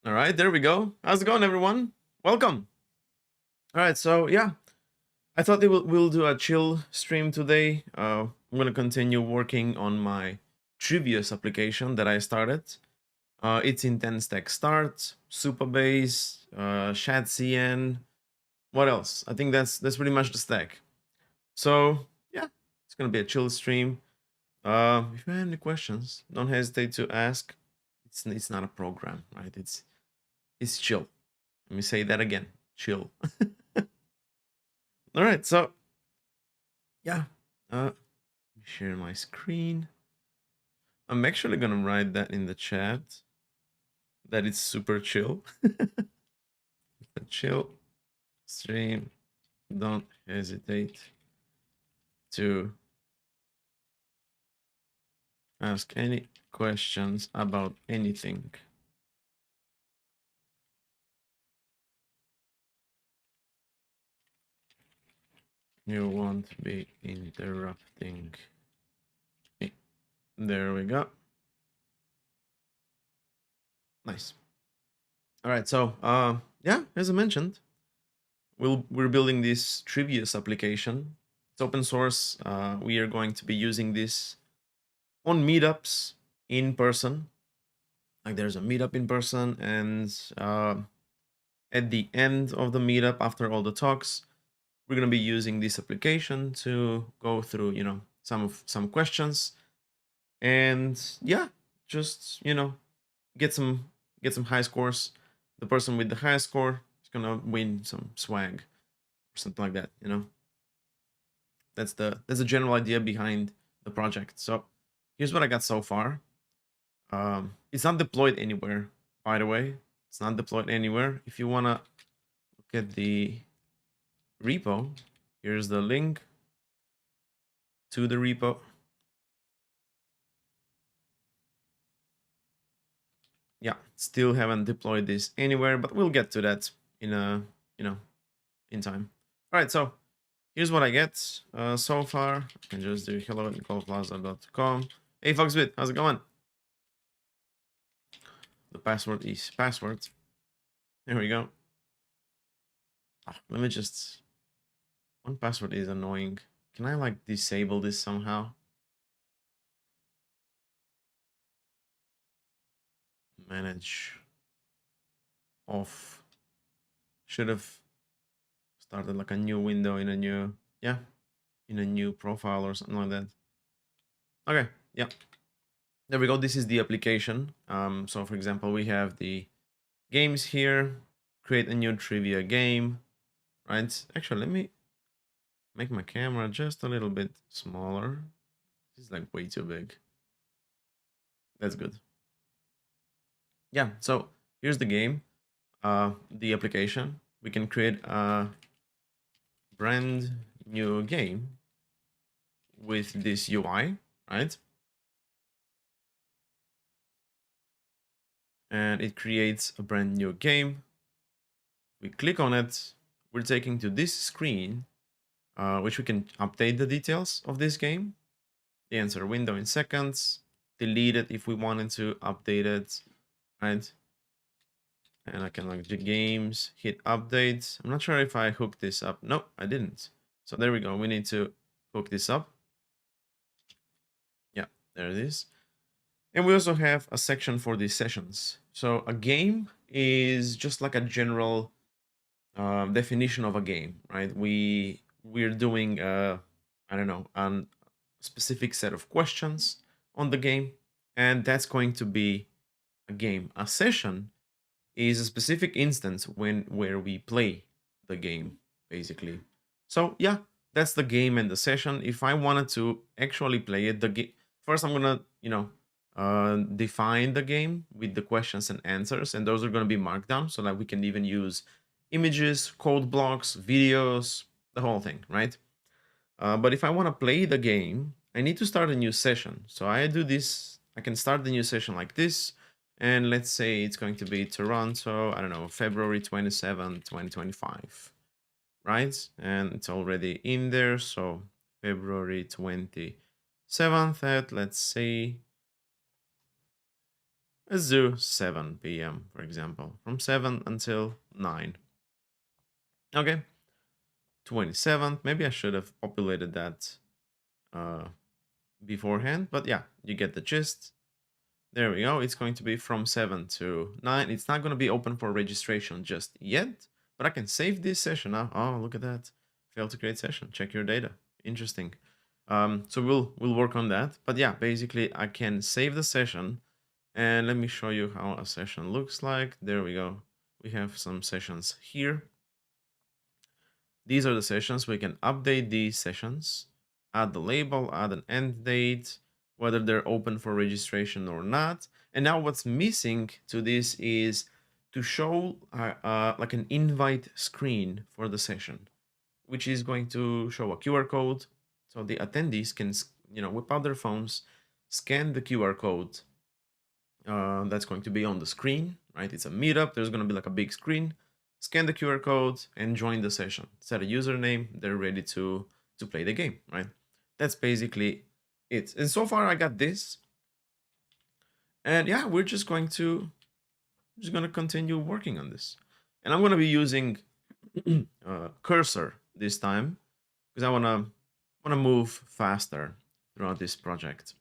All right, there we go. How's it going, everyone? Welcome. All right, so yeah, I thought we'll do a chill stream today. I'm gonna continue working on my previous application that I started. It's in TanStack Start, Supabase, shadcn. What else? I think that's pretty much the stack. So yeah, it's gonna be a chill stream. If you have any questions, don't hesitate to ask. It's not a program, right? It's chill. Let me say that again. Chill. All right, so yeah, let me share my screen. I'm actually gonna write that in the chat. That it's super chill. A chill stream. Don't hesitate to ask any questions about anything. You won't be interrupting me. There we go. Nice. All right, so yeah, as I mentioned, we're building this Trivius application. It's open source. We are going to be using this on meetups in person. Like there's a meetup in person, and at the end of the meetup, after all the talks, we're gonna be using this application to go through, some questions, and yeah, just get some high scores. The person with the highest score is gonna win some swag or something like that. That's the general idea behind the project. So here's what I got so far. It's not deployed anywhere, by the way. It's not deployed anywhere. If you wanna look at the repo, here's the link to the repo. Yeah, still haven't deployed this anywhere, but we'll get to that in in time. All right, so here's what I get so far. I can just do hello@nicoleplaza.com. Hey, Foxbit, how's it going? The password is password. There we go. Let me just. One password is annoying. Can I like disable this somehow? Manage off. Should have started like a new window in a new profile or something like that. Okay, yeah. There we go. This is the application. So for example, we have the games here. Create a new trivia game, right? Actually, let me make my camera just a little bit smaller. This is like way too big. That's good. Yeah, so here's the game, the application. We can create a brand new game with this UI, right? And it creates a brand new game. We click on it, we're taken to this screen, which we can update the details of this game. The answer window in seconds, delete it if we wanted to, update it, right? And I can like the games, hit update. I'm not sure if I hooked this up. Nope, I didn't. So there we go. We need to hook this up. Yeah, there it is. And we also have a section for these sessions. So a game is just like a general definition of a game, right? We're doing I don't know, a specific set of questions on the game, and that's going to be a game. A session is a specific instance where we play the game, basically. So yeah, that's the game and the session. If I wanted to actually play it, first I'm gonna define the game with the questions and answers, and those are gonna be marked down so that we can even use images, code blocks, videos, the whole thing, right? But if I want to play the game, I need to start a new session. So I do this. I can start the new session like this. And let's say it's going to be Toronto, I don't know, February 27, 2025, right? And it's already in there. So February 27th at, let's say, Let's do 7 p.m., for example, from 7 until 9. Okay, 27th. Maybe I should have populated that beforehand, but yeah, you get the gist. There we go. It's going to be from 7 to 9. It's not going to be open for registration just yet, but I can save this session now. Oh, look at that. Failed to create session. Check your data. Interesting. So we'll work on that. But yeah, basically I can save the session, and let me show you how a session looks like. There we go. We have some sessions here. These are the sessions. We can update these sessions, add the label, add an end date, whether they're open for registration or not. And now what's missing to this is to show like an invite screen for the session, which is going to show a QR code. So the attendees can, whip out their phones, scan the QR code that's going to be on the screen, right? It's a meetup. There's going to be like a big screen. Scan the QR code and join the session. Set a username. They're ready to play the game, right? That's basically it. And so far I got this. And yeah, we're just going to continue working on this. And I'm going to be using cursor this time because I want to move faster throughout this project.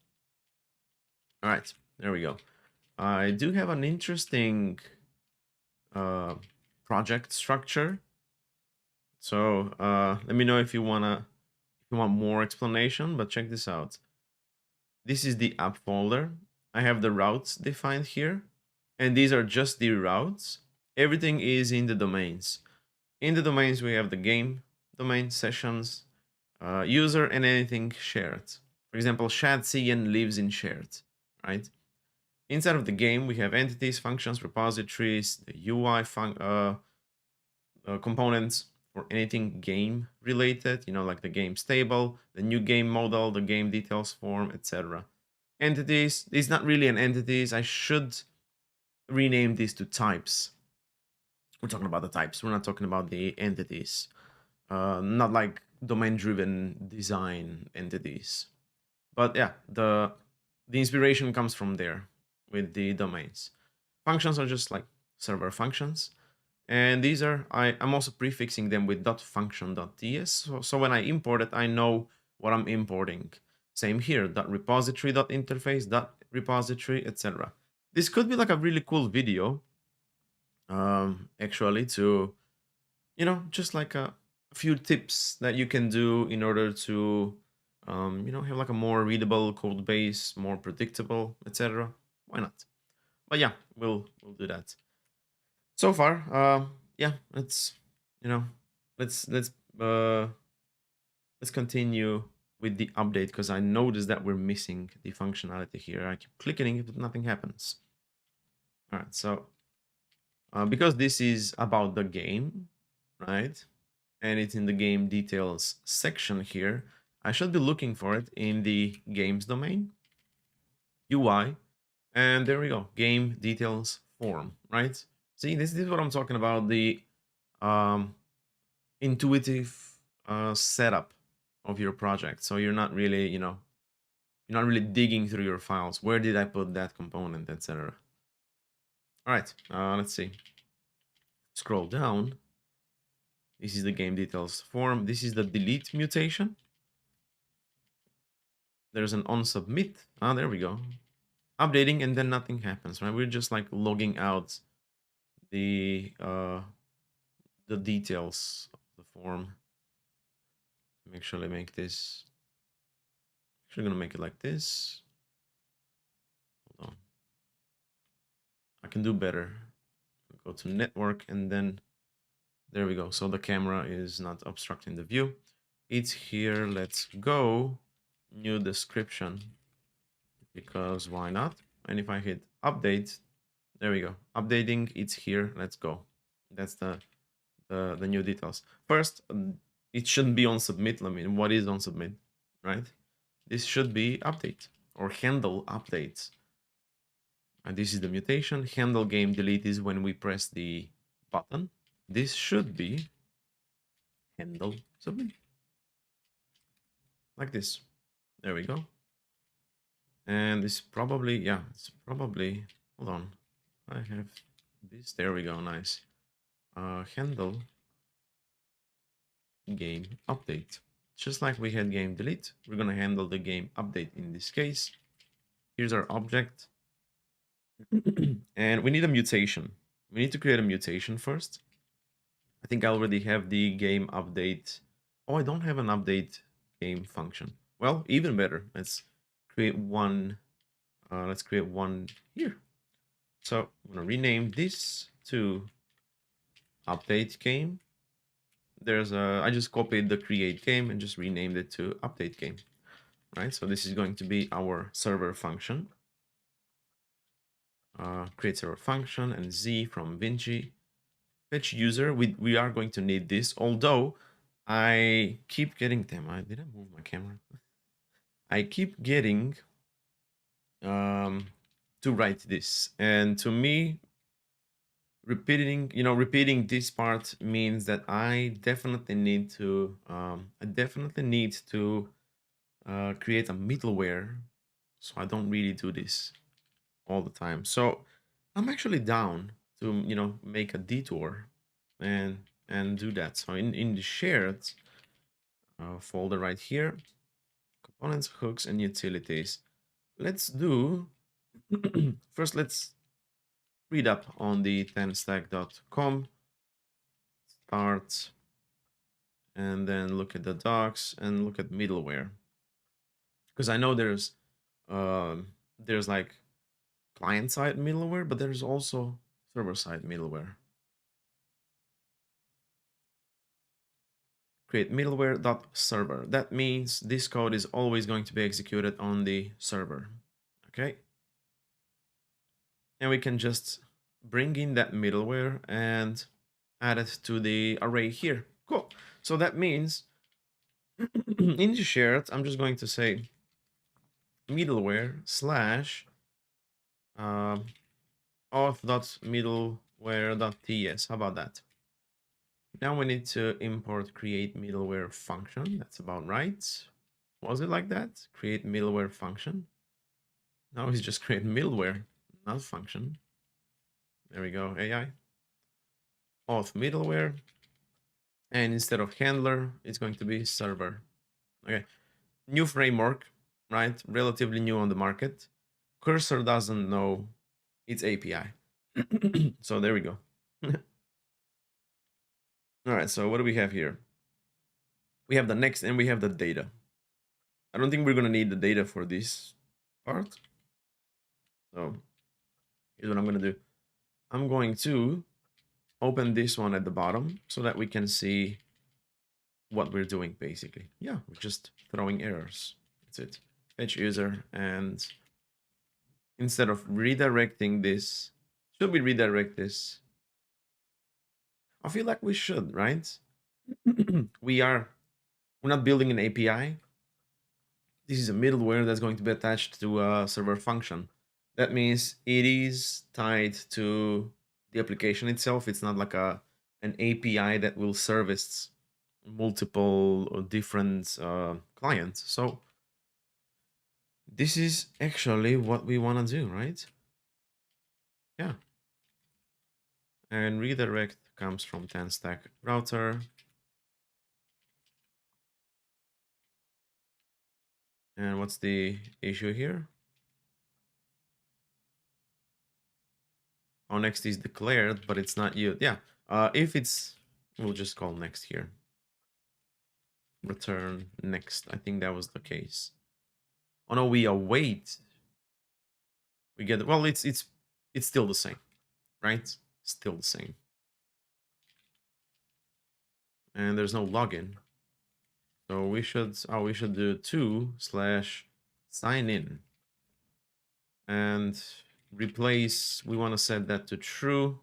All right, there we go. I do have an interesting project structure. So let me know if you want more explanation, but check this out. This is the app folder. I have the routes defined here, and these are just the routes. Everything is in the domains. In the domains, we have the game domain, sessions, user, and anything shared. For example, shadcn lives in shared, right? Inside of the game, we have entities, functions, repositories, the UI components for anything game related, like the games table, the new game model, the game details form, etc. Entities, it's not really an entities. I should rename these to types. We're talking about the types. We're not talking about the entities. Not like domain-driven design entities. But yeah, the inspiration comes from there with the domains. Functions are just like server functions. And these are, I'm also prefixing them with .function.ts. So when I import it, I know what I'm importing. Same here, .repository, .interface, .repository, etc. This could be like a really cool video, actually, to, just like a few tips that you can do in order to, have like a more readable code base, more predictable, etc. Why not? But yeah, we'll do that. So far, yeah, let's continue with the update because I noticed that we're missing the functionality here. I keep clicking it, but nothing happens. All right, so because this is about the game, right, and it's in the game details section here, I should be looking for it in the games domain, UI, and there we go, game details form, right? See, this is what I'm talking about, the intuitive setup of your project. So you're not really, you're not really digging through your files. Where did I put that component, etc. All right, let's see. Scroll down. This is the game details form. This is the delete mutation. There's an on submit. Ah, there we go. Updating and then nothing happens, right? We're just like logging out the details of the form. Actually make this. Actually gonna make it like this. Hold on. I can do better. Go to network and then there we go. So the camera is not obstructing the view. It's here. Let's go. New description. Because why not? And if I hit update, there we go. Updating, it's here. Let's go. That's the new details. First, it shouldn't be on submit. I mean, what is on submit, right? This should be update or handle updates. And this is the mutation. Handle game delete is when we press the button. This should be handle submit. Like this. There we go. And it's probably, yeah, it's probably hold on. I have this. There we go. Nice. Handle game update. Just like we had game delete, we're gonna handle the game update in this case. Here's our object. And we need a mutation. We need to create a mutation first. I think I already have the game update. Oh, I don't have an update game function. Well, even better. Let's create one. Let's create one here. So I'm gonna rename this to update game. I just copied the create game and just renamed it to update game. Right. So this is going to be our server function. Create server function and z from Vinci. Fetch user. We are going to need this. Although I keep getting them. Did I move my camera? I keep getting to write this, and to me, repeating this part means that I definitely need to create a middleware, so I don't really do this all the time. So I'm actually down to make a detour and do that. So in the shared folder right here, components, hooks, and utilities. Let's do first. Let's read up on the TanStack.com start, and then look at the docs and look at middleware, because I know there's like client side middleware, but there's also server side middleware. Create middleware.server. That means this code is always going to be executed on the server. Okay. And we can just bring in that middleware and add it to the array here. Cool. So that means in the shared, I'm just going to say middleware slash auth.middleware.ts. How about that? Now we need to import create middleware function. That's about right. Was it like that? Create middleware function. Now it's just create middleware, not function. There we go, AI. Auth middleware. And instead of handler, it's going to be server. Okay. New framework, right? Relatively new on the market. Cursor doesn't know its API. So there we go. All right, so what do we have here? We have the next and we have the data. I don't think we're going to need the data for this part. So here's what I'm going to do. I'm going to open this one at the bottom so that we can see what we're doing, basically. Yeah, we're just throwing errors. That's it. Fetch user, and instead of redirecting this, should we redirect this? I feel like we should, right? We're not building an API. This is a middleware that's going to be attached to a server function. That means it is tied to the application itself. It's not like an API that will service multiple or different clients. So this is actually what we want to do, right? Yeah. And redirect comes from TanStack router. And what's the issue here? Oh, next is declared, but it's not used. Yeah. If it's, we'll just call next here. Return next. I think that was the case. Oh no, we await. We get, well, it's still the same, right? Still the same. And there's no login. So we should do 2/sign in. And replace, we want to set that to true,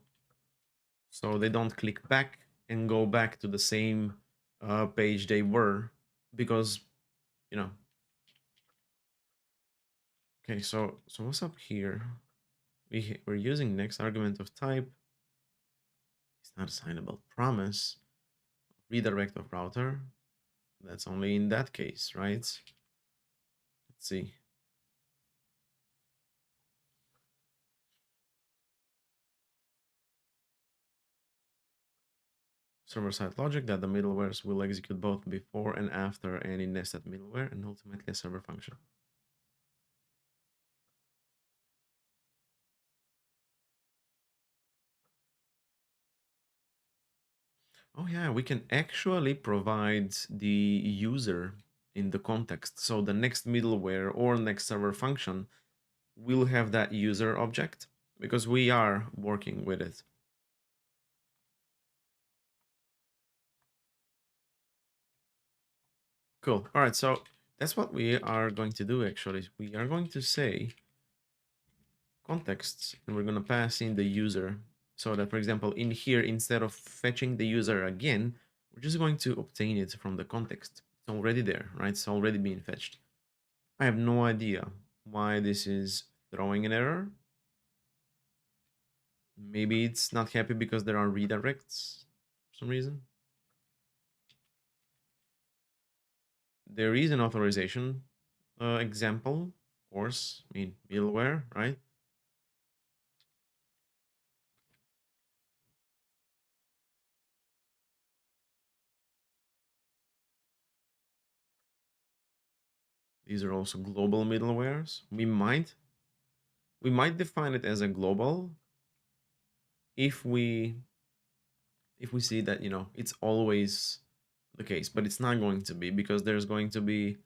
so they don't click back and go back to the same page they were, because okay, so what's up here? We're using next argument of type. It's not assignable. Promise redirect of router. That's only in that case, right? Let's see. server-side logic that the middlewares will execute both before and after any nested middleware and ultimately a server function. Oh yeah, we can actually provide the user in the context. So the next middleware or next server function will have that user object because we are working with it. Cool. All right, so that's what we are going to do actually. We are going to say contexts and we're going to pass in the user so that, for example, in here, instead of fetching the user again, we're just going to obtain it from the context. It's already there, right? It's already being fetched. I have no idea why this is throwing an error. Maybe it's not happy because there are redirects for some reason. There is an authorization example, of course. I mean, middleware, right? These are also global middlewares. We might define it as a global if we see that, you know, it's always the case, but it's not going to be because there's going to be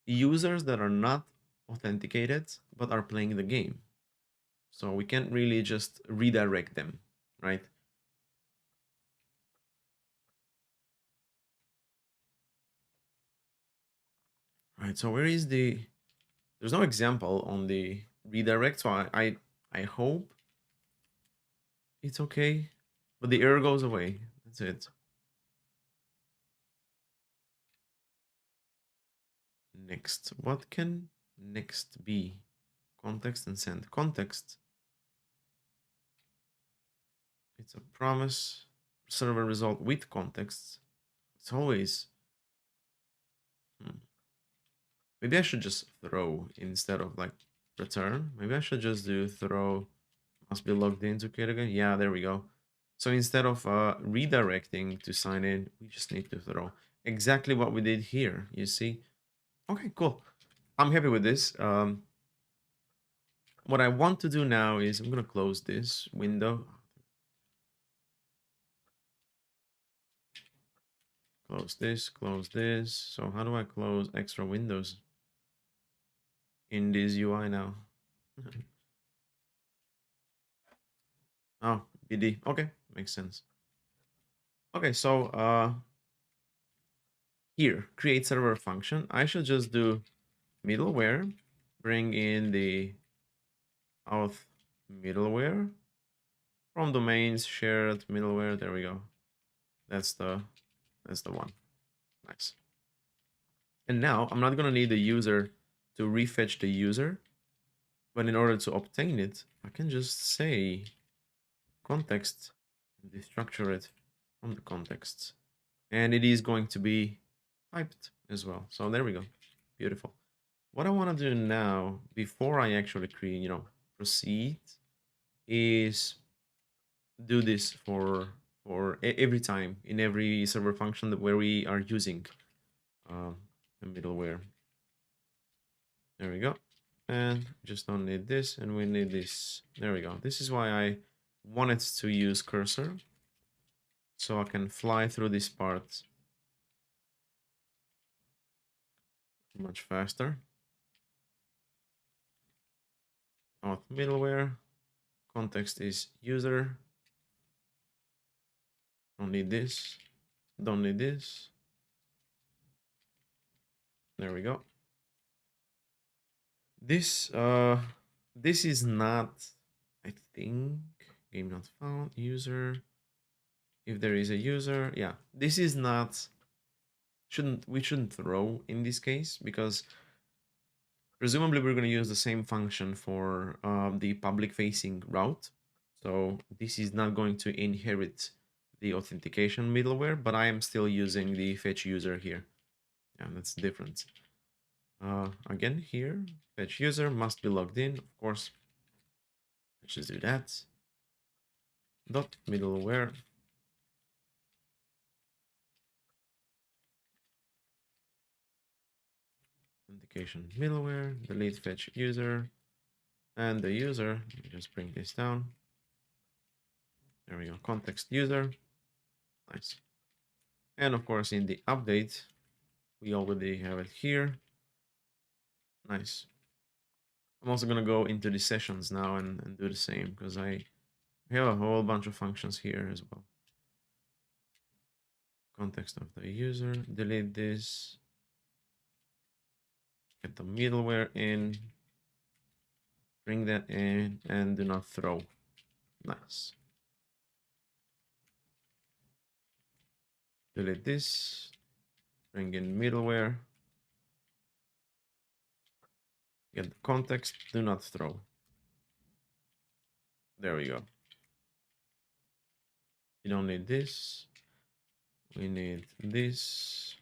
users that are not authenticated but are playing the game. So we can't really just redirect them, right? Right, so where is there's no example on the redirect, so I hope it's okay, but the error goes away. That's it. Next, what can next be? Context and send. Context, it's a promise server result with context. It's always maybe I should just throw instead of like return. Maybe I should just do throw must be logged in to create again. Yeah, there we go. So instead of redirecting to sign in, we just need to throw. Exactly what we did here, you see? Okay, cool. I'm happy with this. What I want to do now is I'm going to close this window. Close this, close this. So how do I close extra windows in this UI now? Oh, BD. Okay, makes sense. Okay, so here, create server function. I should just do middleware, bring in the auth middleware from domains, shared middleware. There we go. That's the one. Nice. And now I'm not gonna need the user to refetch the user, but in order to obtain it, I can just say context and destructure it from the context. And it is going to be typed as well. So there we go. Beautiful. What I want to do now, before I actually create, proceed, is do this for every time in every server function that where we are using the middleware. There we go. And just don't need this, and we need this. There we go. This is why I wanted to use cursor, so I can fly through this part much faster. Auth middleware, context is user. Don't need this. Don't need this. There we go. This is not, I think, game not found, user. If there is a user, yeah, this is not, we shouldn't throw in this case because presumably we're going to use the same function for the public facing route. So this is not going to inherit the authentication middleware, but I am still using the fetch user here. Yeah, that's different. Again, here, fetch user must be logged in, of course. Let's just do that. Dot middleware application middleware, delete fetch user, and the user, let me just bring this down. There we go, context user, nice. And of course in the update, we already have it here, nice. I'm also gonna go into the sessions now and do the same because I have a whole bunch of functions here as well. Context of the user, delete this, get the middleware in, bring that in, and do not throw. Nice. Delete this, bring in middleware, get the context, do not throw. There we go. You don't need this. We need this.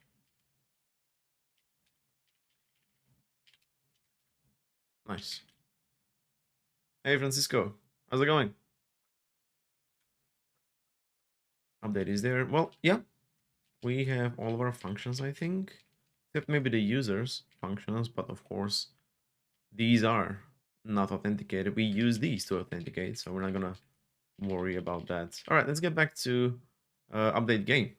Nice. Hey, Francisco. How's it going? Update is there. Well, yeah. We have all of our functions, I think. Except maybe the users functions, but of course, these are not authenticated. We use these to authenticate, so we're not gonna worry about that. All right, let's get back to update game.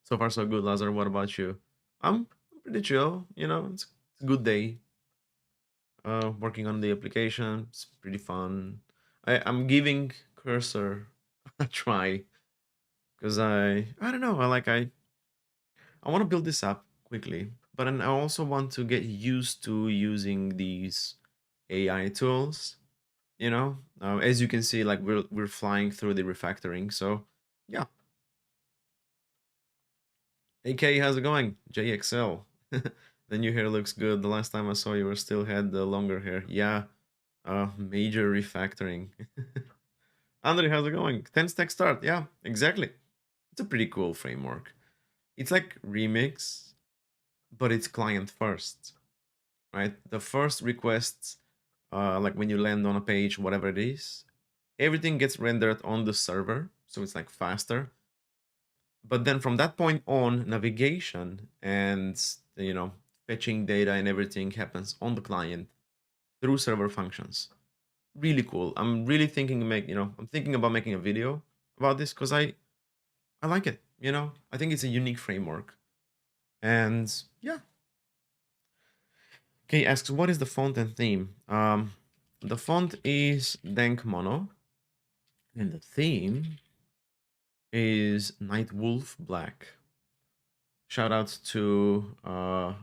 So far, so good, Lazar. What about you? I'm pretty chill. You know, it's a good day. Working on the application, it's pretty fun. I'm giving Cursor a try because I don't know. I want to build this up quickly, but then I also want to get used to using these AI tools. You know, as you can see, like we're flying through the refactoring. So yeah. AK, how's it going? JXL. The new hair looks good. The last time I saw you, still had the longer hair. Yeah, major refactoring. Andre, how's it going? TanStack Start. Yeah, exactly. It's a pretty cool framework. It's like Remix, but it's client first, right? The first requests, like when you land on a page, whatever it is, everything gets rendered on the server, so it's like faster. But then from that point on, navigation and fetching data and everything happens on the client through server functions. Really cool. I'm really thinking I'm thinking about making a video about this because I like it. I think it's a unique framework. And yeah. Okay, asks what is the font and theme? The font is Dank Mono, and the theme is Night Wolf Black. Shout out to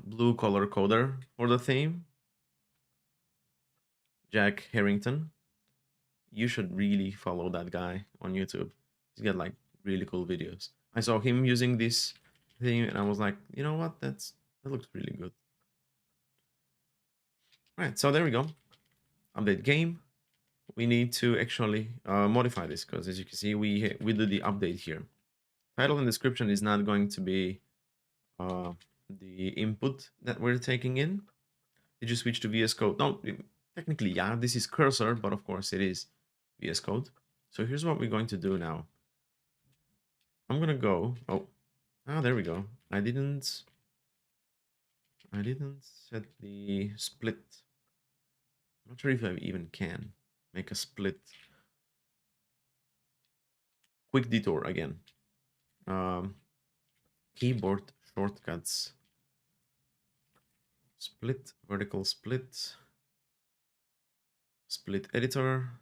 Blue Collar Coder for the theme. Jack Harrington. You should really follow that guy on YouTube. He's got like really cool videos. I saw him using this theme and I was like, you know what? That looks really good. All right, so there we go. Update game. We need to actually modify this because as you can see, we do the update here. Title and description is not going to be the input that we're taking in. Did you switch to VS Code? No, technically, yeah, this is Cursor, but of course it is VS Code. So here's what we're going to do now. I'm gonna go. There we go. I didn't set the split. I'm not sure if I even can make a split. Quick detour again. Keyboard shortcuts. Split, vertical split. Split editor.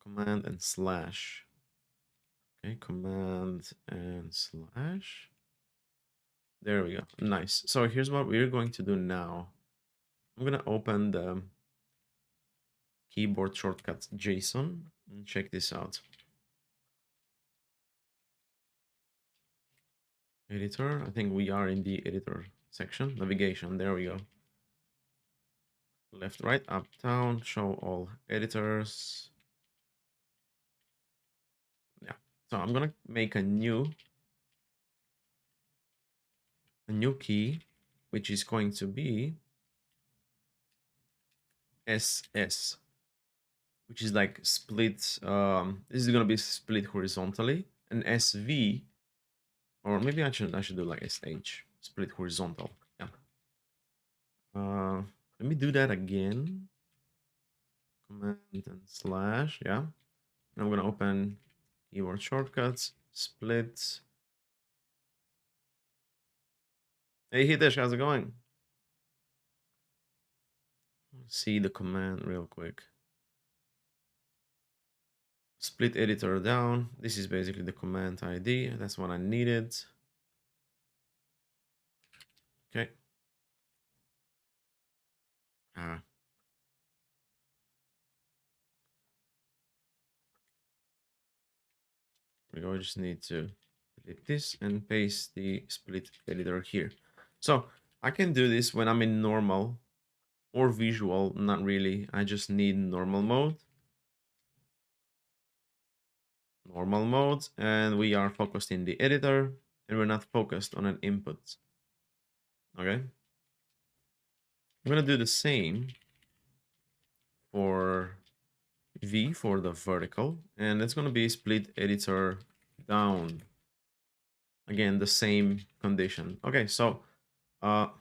Command and slash. Okay, command and slash. There we go. Nice. So here's what we're going to do now. I'm gonna open the keyboard shortcuts JSON and check this out. Editor. I think we are in the editor section. Navigation. There we go. Left, right, up, down. Show all editors. Yeah. So I'm gonna make a new key, which is going to be SS, which is like split. This is gonna be split horizontally, and SV, or maybe I should do like SH, split horizontal. Yeah. Let me do that again. Command and slash, yeah. And I'm gonna open keyboard shortcuts, split. Hey Hitesh, how's it going? See the command real quick. Split editor down. This is basically the command ID. That's what I needed. Okay. Ah, we go. I just need to delete this and paste the split editor here. So I can do this when I'm in normal or visual. Not really. I just need normal mode. Normal mode, and we are focused in the editor, and we're not focused on an input. Okay. I'm gonna do the same for V for the vertical, and it's gonna be split editor down. Again, the same condition. Okay, so let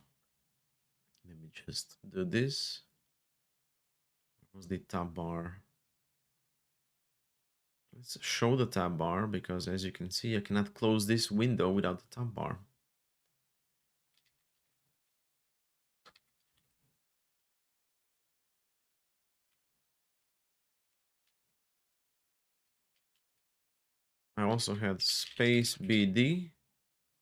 me just do this. What's the tab bar? Let's show the tab bar, because as you can see, I cannot close this window without the tab bar. I also had space BD,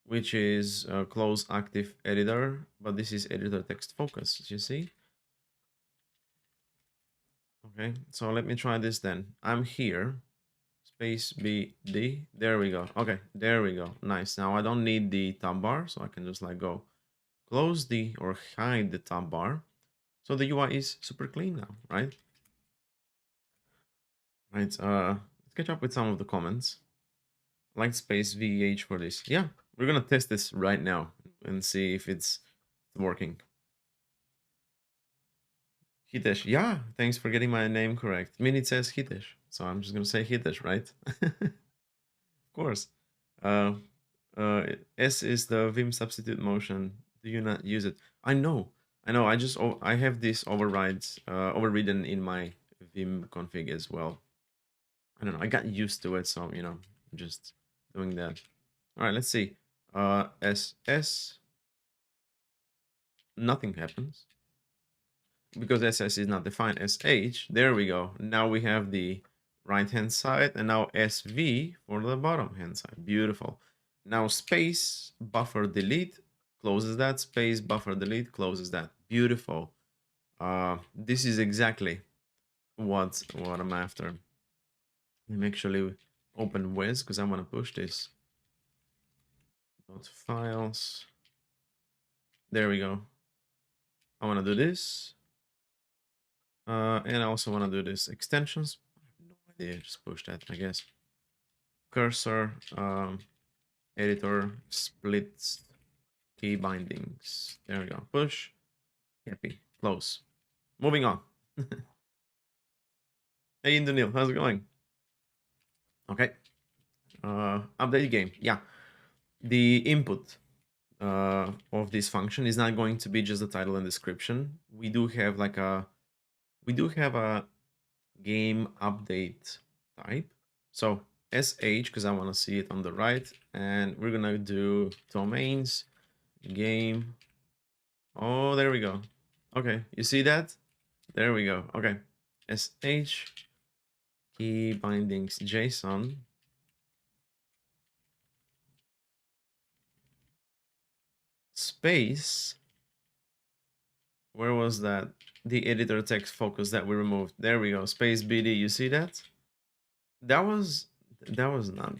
which is close active editor, but this is editor text focus, you see? Okay, so let me try this then. I'm here, space BD, there we go. Okay, there we go, nice. Now I don't need the tab bar, so I can just like go close the or hide the tab bar. So the UI is super clean now, right? Right, let's catch up with some of the comments. Like space VH for this. Yeah, we're gonna test this right now and see if it's working. Hitesh, yeah, thanks for getting my name correct. I mean, it says Hitesh, so I'm just gonna say Hitesh, right? Of course. Uh, S is the Vim substitute motion. Do you not use it? I know, I know. I have this overridden in my Vim config as well. I don't know. I got used to it, so I'm just doing that. All right, let's see. SS, nothing happens because SS is not defined. SH, there we go. Now we have the right hand side, and now SV for the bottom hand side. Beautiful. Now space buffer delete closes that. Space buffer delete closes that. Beautiful. This is exactly what I'm after. Let me actually open Wiz because I want to push this. Files. There we go. I want to do this. And I also want to do this extensions. I have no idea. Just push that, I guess. Cursor, editor, splits, key bindings. There we go. Push. Happy. Close. Moving on. Hey, Indonil, how's it going? Okay. Update game. Yeah. The input of this function is not going to be just the title and description. We do have a game update type. So sh, because I want to see it on the right, and we're gonna do domains game. Oh, there we go. Okay, you see that? There we go. Okay, sh key bindings JSON space. Where was that? The editor text focus that we removed. There we go. Space BD. You see that? That was not.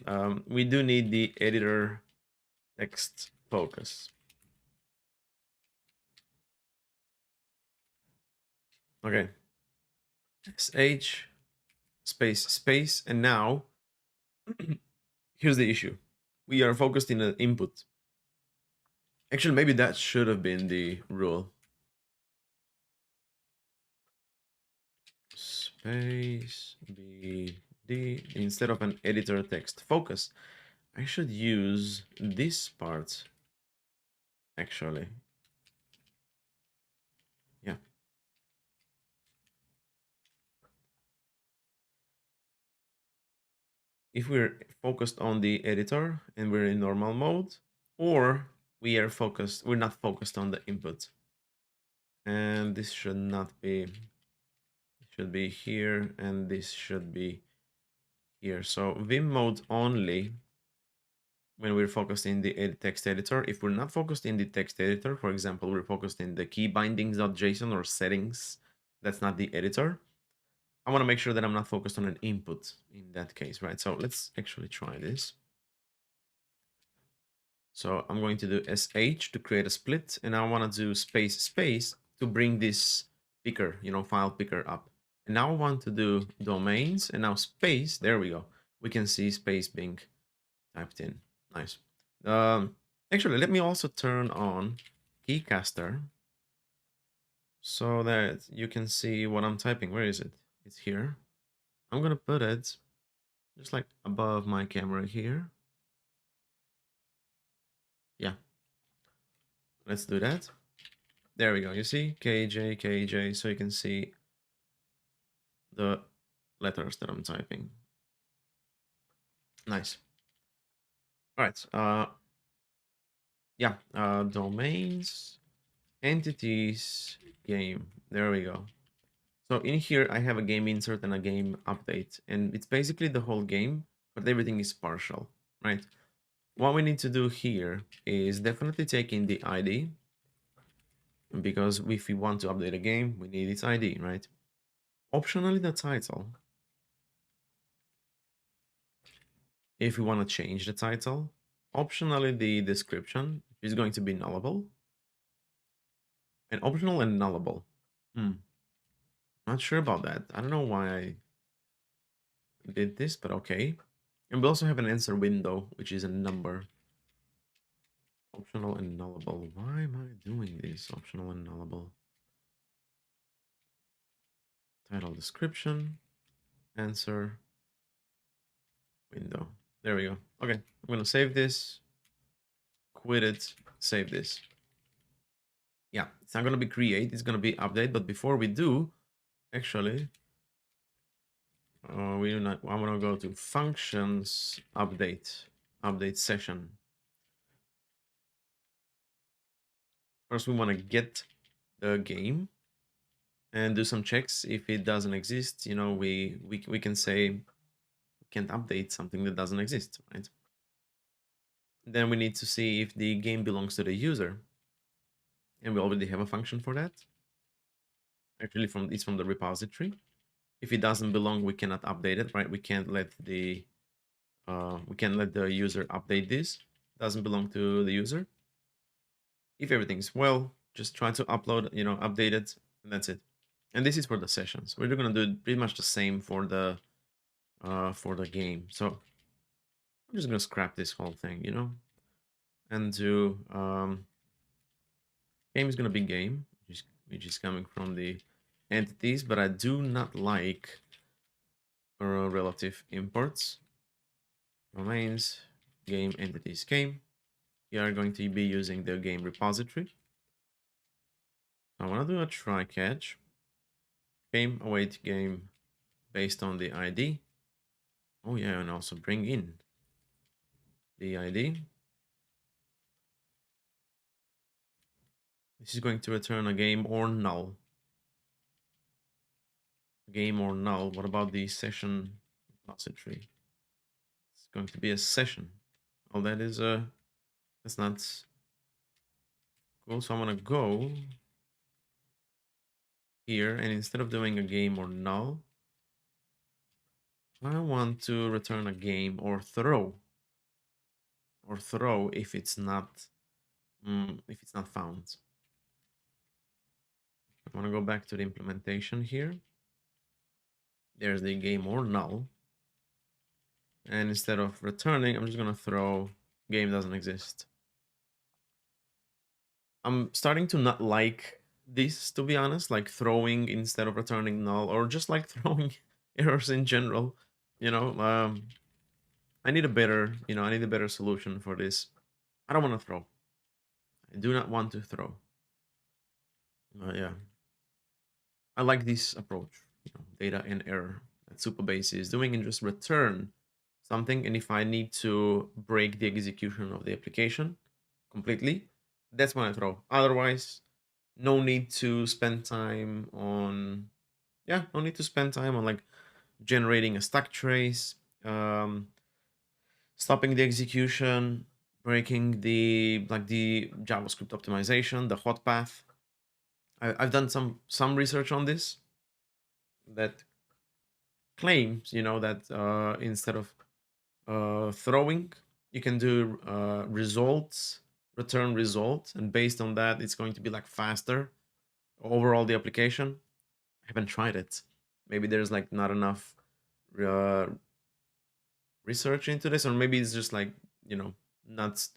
We do need the editor text focus. Okay. sh space space, and now here's the issue. We are focused in the input. Actually, maybe that should have been the rule. Space BD instead of an editor text focus. I should use this part actually. if we're focused on the editor and we're in normal mode, or we're not focused on the input. And this should not be, it should be here, and this should be here. So Vim mode only when we're focused in the text editor. If we're not focused in the text editor, for example, we're focused in the key bindings.json or settings, that's not the editor, I want to make sure that I'm not focused on an input in that case, right? So let's actually try this. So I'm going to do sh to create a split, and I want to do space to bring this picker, file picker up. And now I want to do domains, and now space, there we go. We can see space being typed in. Nice. Actually, let me also turn on keycaster so that you can see what I'm typing. Where is it? It's here. I'm gonna put it just like above my camera here. Yeah. Let's do that. There we go. You see KJ, so you can see the letters that I'm typing. Nice. All right. Yeah. Domains, entities, game. There we go. So in here, I have a game insert and a game update, and it's basically the whole game, but everything is partial, right? What we need to do here is definitely take in the ID, because if we want to update a game, we need its ID, right? Optionally, the title. If we want to change the title, optionally the description is going to be nullable, and optional and nullable. Not sure about that. I don't know why I did this, but okay. And we also have an answer window, which is a number. Optional and nullable. Why am I doing this? Optional and nullable. Title, description, answer, window. There we go. Okay, I'm gonna save this, quit it, save this. Yeah, it's not gonna be create, it's gonna be update. But before we do, actually, we do not. I'm gonna go to functions, update session. First, we want to get the game and do some checks. If it doesn't exist, we can say we can't update something that doesn't exist, right? Then we need to see if the game belongs to the user, and we already have a function for that. Actually, it's from the repository. If it doesn't belong, we cannot update it, right? We can't let the user update this. It doesn't belong to the user. If everything's well, just try to upload, update it, and that's it. And this is for the sessions. We're gonna do pretty much the same for the game. So I'm just gonna scrap this whole thing, and do game is gonna be game, which is coming from the entities, but I do not like relative imports. Domains, game, entities, game. We are going to be using the game repository. I want to do a try catch. Game, await game based on the ID. Oh yeah, and also bring in the ID. This is going to return a game or null. Game or null. What about the session repository? It's going to be a session. Oh, that's not cool. So I'm gonna go here, and instead of doing a game or null, I want to return a game or throw. Or throw if it's not found. I want to go back to the implementation here. There's the game or null. And instead of returning, I'm just going to throw game doesn't exist. I'm starting to not like this, to be honest, like throwing instead of returning null, or just like throwing errors in general. I need a better solution for this. I don't want to throw. I do not want to throw. Yeah. I like this approach, data and error that Supabase is doing, and just return something, and if I need to break the execution of the application completely, that's when I throw. Otherwise, no need to spend time on, yeah, no need to spend time on like generating a stack trace, um, stopping the execution, breaking the JavaScript optimization, the hot path. I've done some research on this that claims, that instead of throwing, you can do results, return results, and based on that, it's going to be like faster overall the application. I haven't tried it. Maybe there's like not enough uh, research into this, or maybe it's just like not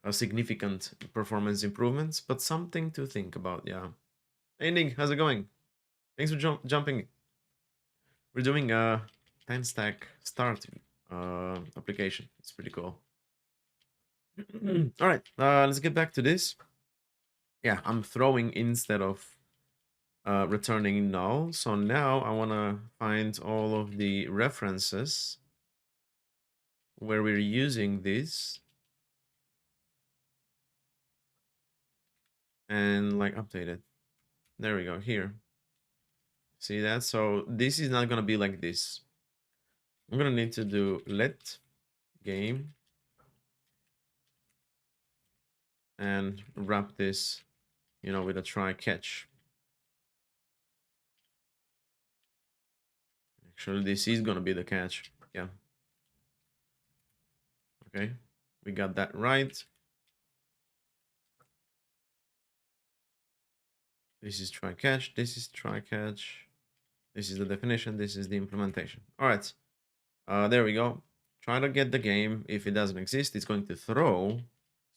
a significant performance improvements, but something to think about. Yeah. Hey Nick, how's it going? Thanks for jumping. We're doing a TanStack Start application. It's pretty cool. All right, let's get back to this. Yeah, I'm throwing instead of returning null. So now I want to find all of the references where we're using this and like update it. There we go, here. See that? So this is not going to be like this. I'm going to need to do let game and wrap this, with a try catch. Actually, this is going to be the catch. Yeah. Okay. We got that right. This is try catch. This is try catch. This is the definition. This is the implementation. All right. There we go. Try to get the game. If it doesn't exist, it's going to throw,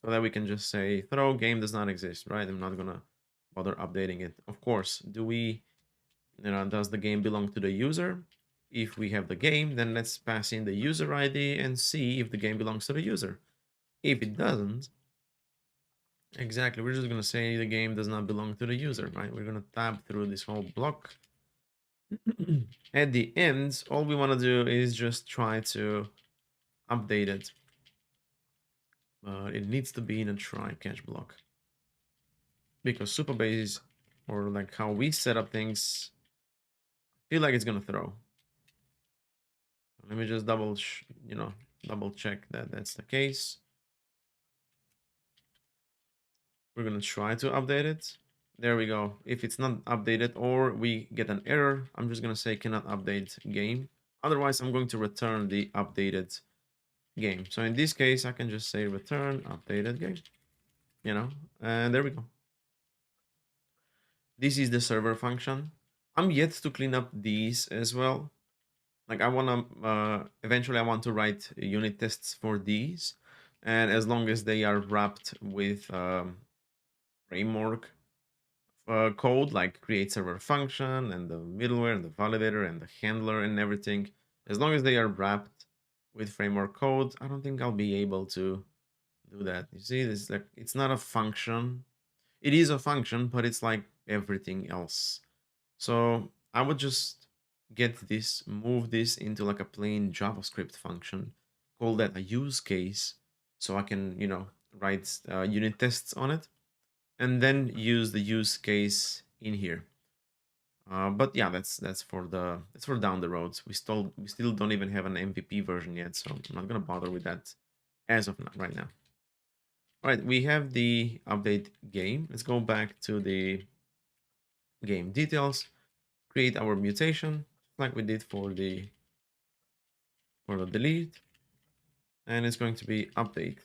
so that we can just say throw game does not exist, right? I'm not gonna bother updating it. Of course, does the game belong to the user? If we have the game, then let's pass in the user ID and see if the game belongs to the user. If it doesn't, exactly, we're just gonna say the game does not belong to the user, right? We're gonna tab through this whole block. At the end, all we want to do is just try to update it. It needs to be in a try catch block, because Supabase, or like how we set up things, feel like it's gonna throw. Let me just double check that that's the case. We're gonna try to update it. There we go. If it's not updated or we get an error, I'm just gonna say cannot update game. Otherwise, I'm going to return the updated game. So in this case, I can just say return updated game, and there we go. This is the server function. I'm yet to clean up these as well. Like I want to, eventually I want to write unit tests for these. And as long as they are wrapped with framework code, like create server function and the middleware and the validator and the handler and everything, as long as they are wrapped with framework code, I don't think I'll be able to do that. You see, this like it's not a function. It is a function, but it's like everything else. So I would just move this into like a plain JavaScript function, call that a use case, so I can, write unit tests on it, and then use the use case in here. But yeah, that's for down the road. We still don't even have an MVP version yet, so I'm not gonna bother with that as of now, right now. All right, we have the update game. Let's go back to the game details, create our mutation like we did for the delete, and it's going to be update.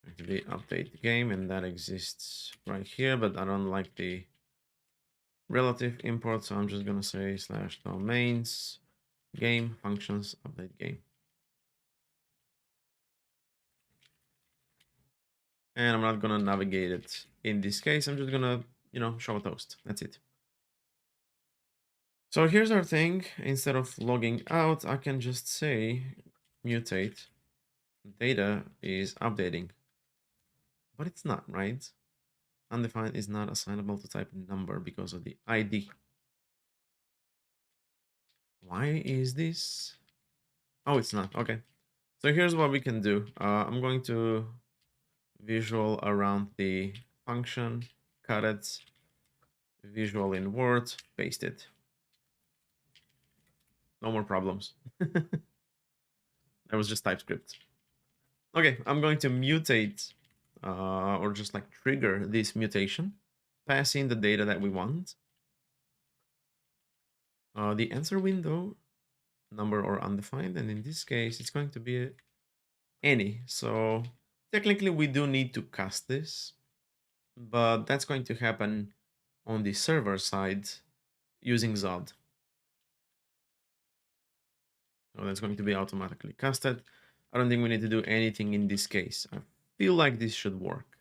Going to be update the game, and that exists right here, but I don't like the relative import, so I'm just gonna say /domains game functions update game. And I'm not gonna navigate it in this case. I'm just gonna, show a toast. That's it. So here's our thing. Instead of logging out, I can just say mutate data is updating. But it's not, right? Undefined is not assignable to type number because of the ID. Why is this? Oh, it's not. Okay. So here's what we can do. I'm going to visual around the function, cut it, visual in Word, paste it. No more problems. That was just TypeScript. Okay, I'm going to mutate or just like trigger this mutation, pass in the data that we want. The answer window, number or undefined, and in this case, it's going to be any. So technically, we do need to cast this, but that's going to happen on the server side using Zod. So that's going to be automatically casted. I don't think we need to do anything in this case. I feel like this should work.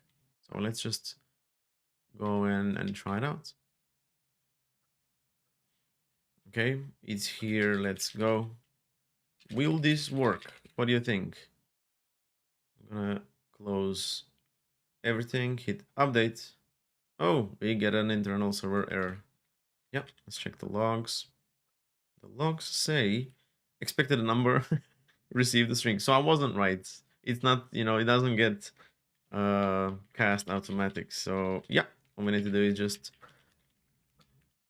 So let's just go in and try it out. Okay, it's here. Let's go. Will this work? What do you think? I'm gonna close everything, hit update. Oh, we get an internal server error. Yep, let's check the logs. The logs say expected a number, received a string. So I wasn't right. It's not, it doesn't get cast automatic. So yeah, what we need to do is just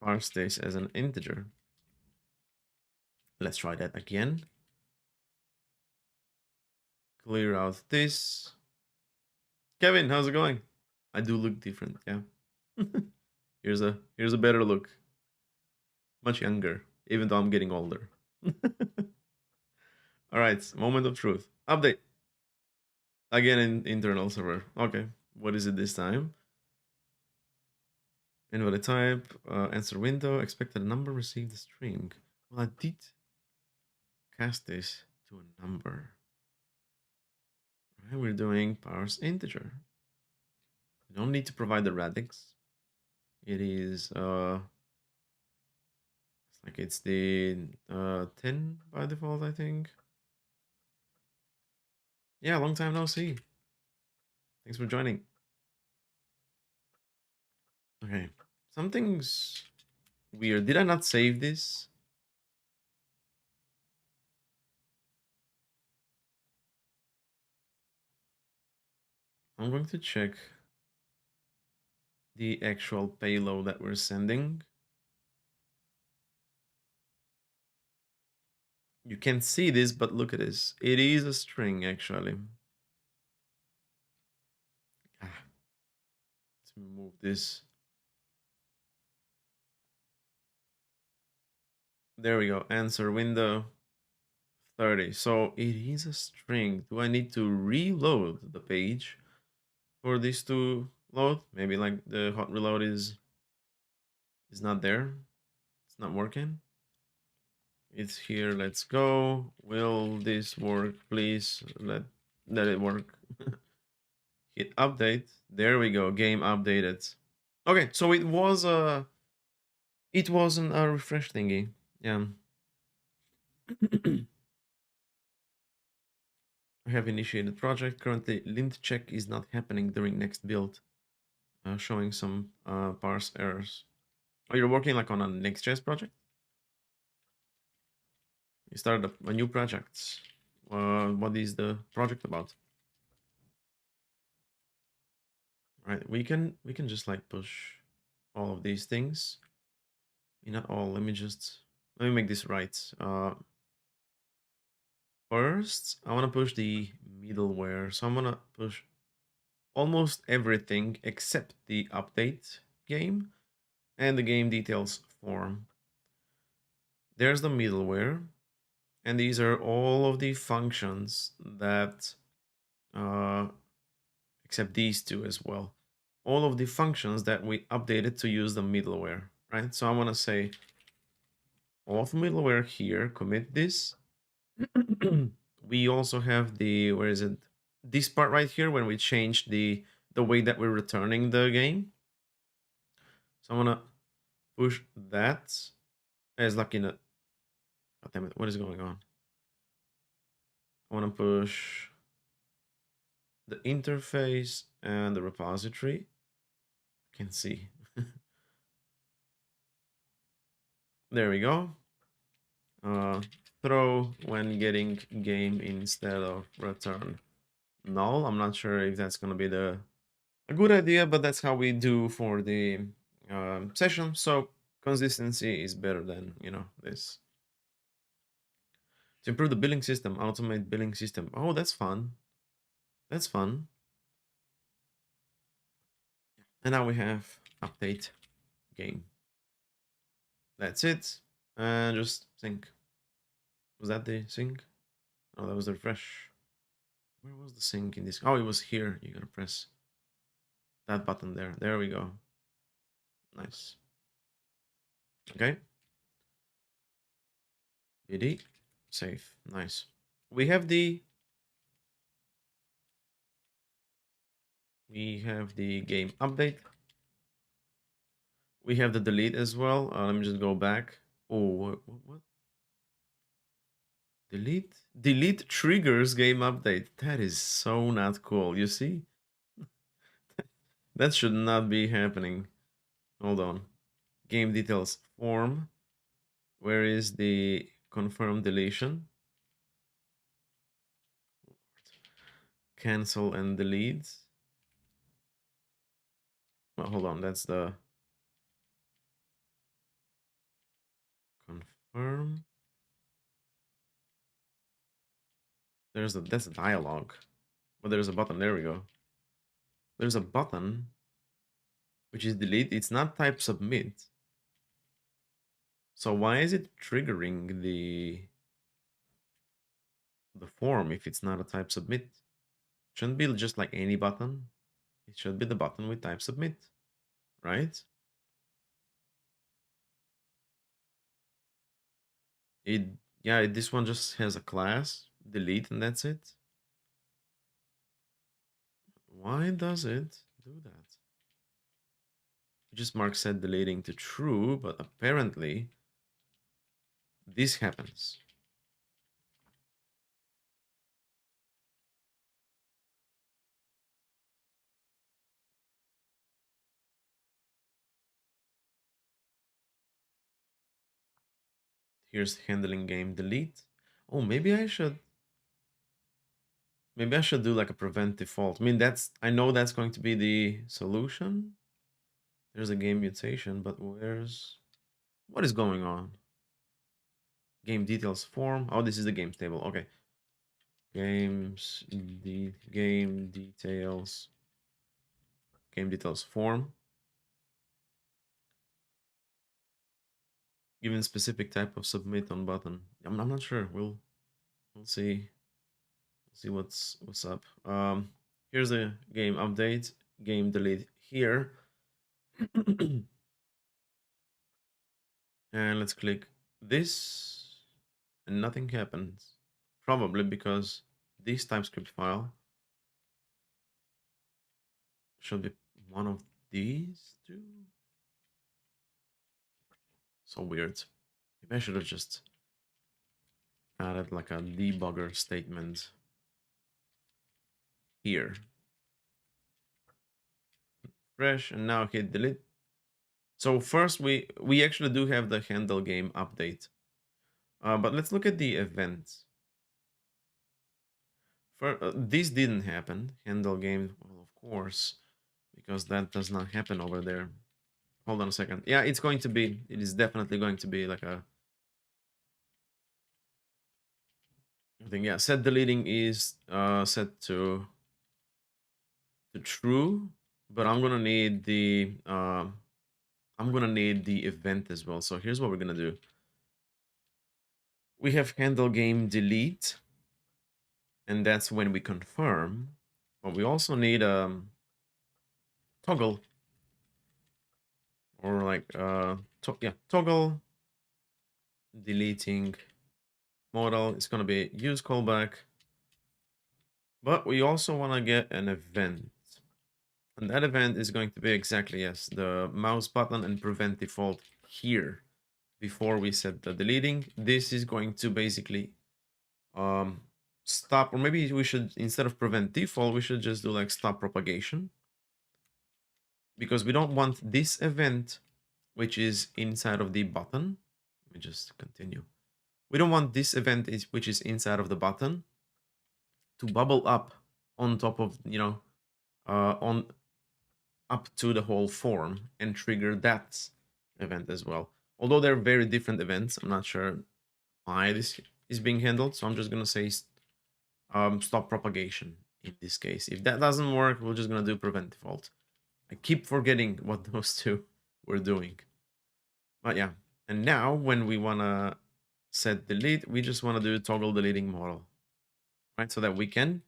parse this as an integer. Let's try that again. Clear out this. Kevin, how's it going? I do look different, yeah. here's a better look. Much younger, even though I'm getting older. All right, moment of truth. Update. Again in internal server. Okay, what is it this time? Invalid type, answer window, expected number, received a string. Well, I did cast this to a number. Right, we're doing parse integer. We don't need to provide the radix. It is it's the 10 by default, I think. Yeah, long time no see. Thanks for joining. Okay, something's weird. Did I not save this? I'm going to check the actual payload that we're sending. You can't see this, but look at this. It is a string, actually. Let's move this. There we go. Answer window 30. So it is a string. Do I need to reload the page for this to load? Maybe like the hot reload is not there. It's not working. It's here. Let's go. Will this work? Please let it work. Hit update. There we go. Game updated. Okay, so it wasn't a refresh thingy. Yeah. I have initiated project. Currently, lint check is not happening during next build, showing some parse errors. Oh, you're working like on a Next.js project? You started a new project. What is the project about? All right, we can just like push all of these things. Not all. Let me make this right. First, I want to push the middleware. So I'm gonna push almost everything except the update game and the game details form. There's the middleware, and these are all of the functions that, except these two as well, all of the functions that we updated to use the middleware, right? So I want to say auth middleware here, commit this. We also have the, where is it? This part right here when we change the way that we're returning the game. So I'm gonna push that as like in a, God damn it, what is going on? I want to push the interface and the repository. I can see. There we go. throw when getting game instead of return null. I'm not sure if that's gonna be a good idea, but that's how we do for the session. So consistency is better than this. To improve the billing system, automate billing system. Oh, that's fun. That's fun. And now we have update game. That's it. And just sync. Was that the sync? Oh, that was the refresh. Where was the sync in this? Oh, it was here. You gotta press that button there. There we go. Nice. Okay. BD. Save. Nice. We have the game update. We have the delete as well. Let me just go back. Oh, what? Delete triggers game update. That is so not cool. You see? That should not be happening. Hold on. Game details form. Where is the confirm deletion? Cancel and delete. Well, hold on. That's the confirm. That's a dialogue. But there's a button. There we go. There's a button which is delete. It's not type submit. So why is it triggering the form if it's not a type submit? It shouldn't be just like any button. It should be the button with type submit, right? This one just has a class, delete, and that's it. Why does it do that? It just marks set deleting to true, but apparently this happens. Here's handling game delete. Oh, maybe I should do like a prevent default. I mean, I know that's going to be the solution. There's a game mutation, but what is going on? Game details form. Oh, this is the games table. Okay. Game details. Game details form. Given specific type of submit on button. I'm not sure. We'll see. We'll see what's up. Here's a game update. Game delete here. And let's click this, and nothing happens. Probably because this TypeScript file should be one of these two. So weird. Maybe I should have just added like a debugger statement here. Fresh, and now hit delete. So first we actually do have the handle game update. But let's look at the events. This didn't happen. Handle game, well, of course, because that does not happen over there. Hold on a second. Yeah, it is definitely going to be like a, I think, yeah, set deleting is set to true, but I'm gonna need the event as well. So here's what we're gonna do. We have handle game delete, and that's when we confirm, but we also need toggle, or like toggle deleting model. It's gonna be use callback, but we also want to get an event, and that event is going to be exactly, yes, the mouse button and prevent default here before we set the deleting. This is going to basically stop, or maybe we should, instead of prevent default, we should just do like stop propagation, because we don't want this event which is inside of the button. Let me just continue. We don't want this event which is inside of the button to bubble up on top of, on up to the whole form and trigger that event as well. Although they're very different events, I'm not sure why this is being handled. So I'm just gonna say stop propagation in this case. If that doesn't work, we're just gonna do prevent default. I keep forgetting what those two were doing. But yeah, and now when we wanna set delete, we just wanna do toggle deleting model, right? So that we can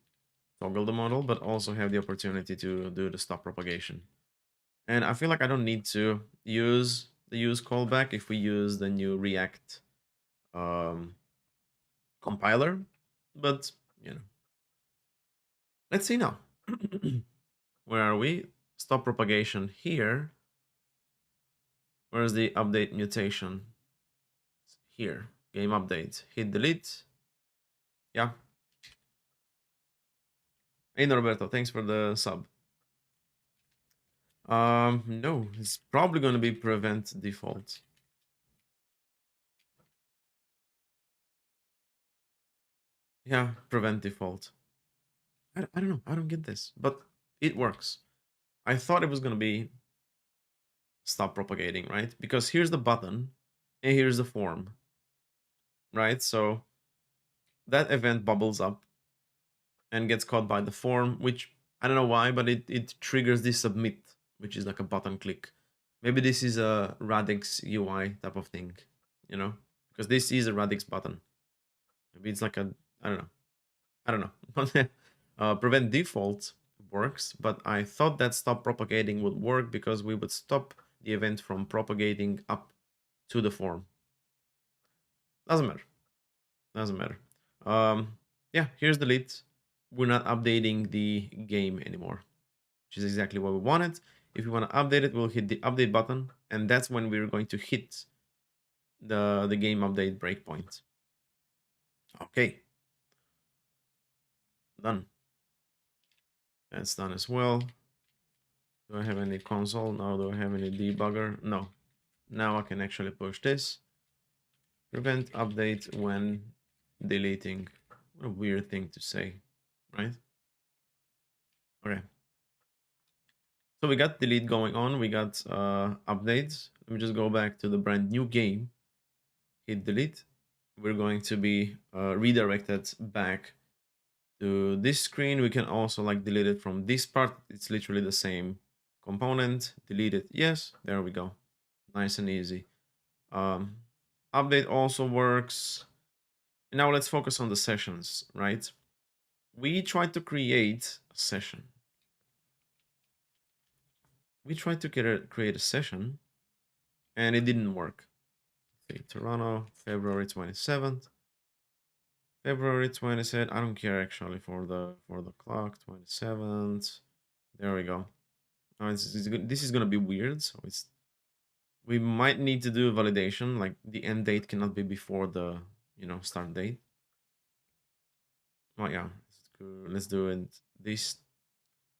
toggle the model, but also have the opportunity to do the stop propagation. And I feel like I don't need to use the use callback if we use the new React compiler, but let's see now. Where are we? Stop propagation here. Where's the update mutation? Here, game update. Hit delete. Yeah. Hey Norberto, thanks for the sub. No, it's probably going to be prevent default. Yeah, prevent default. I don't know. I don't get this, but it works. I thought it was going to be stop propagating, right? Because here's the button and here's the form, right? So that event bubbles up and gets caught by the form, which I don't know why, but it triggers this submit, which is like a button click. Maybe this is a Radix UI type of thing, because this is a Radix button. Maybe it's like I don't know. Prevent default works, but I thought that stop propagating would work because we would stop the event from propagating up to the form. Doesn't matter. Doesn't matter. Yeah, here's delete. We're not updating the game anymore, which is exactly what we wanted. If we want to update it, we'll hit the update button, and that's when we're going to hit the game update breakpoint. Okay. Done. That's done as well. Do I have any console? No. Do I have any debugger? No. Now I can actually push this. Prevent update when deleting. What a weird thing to say, right? Okay. So we got delete going on. We got updates. Let me just go back to the brand new game. Hit delete. We're going to be redirected back to this screen. We can also like delete it from this part. It's literally the same component. Delete it. Yes, there we go. Nice and easy. Update also works. And now let's focus on the sessions, right? We tried to create a session. We tried to create a session and it didn't work. Okay, Toronto, February 27th. February 27th. I don't care actually for the clock. 27th. There we go. Now this is gonna be weird. So we might need to do a validation. Like the end date cannot be before the start date. Oh yeah, let's do it this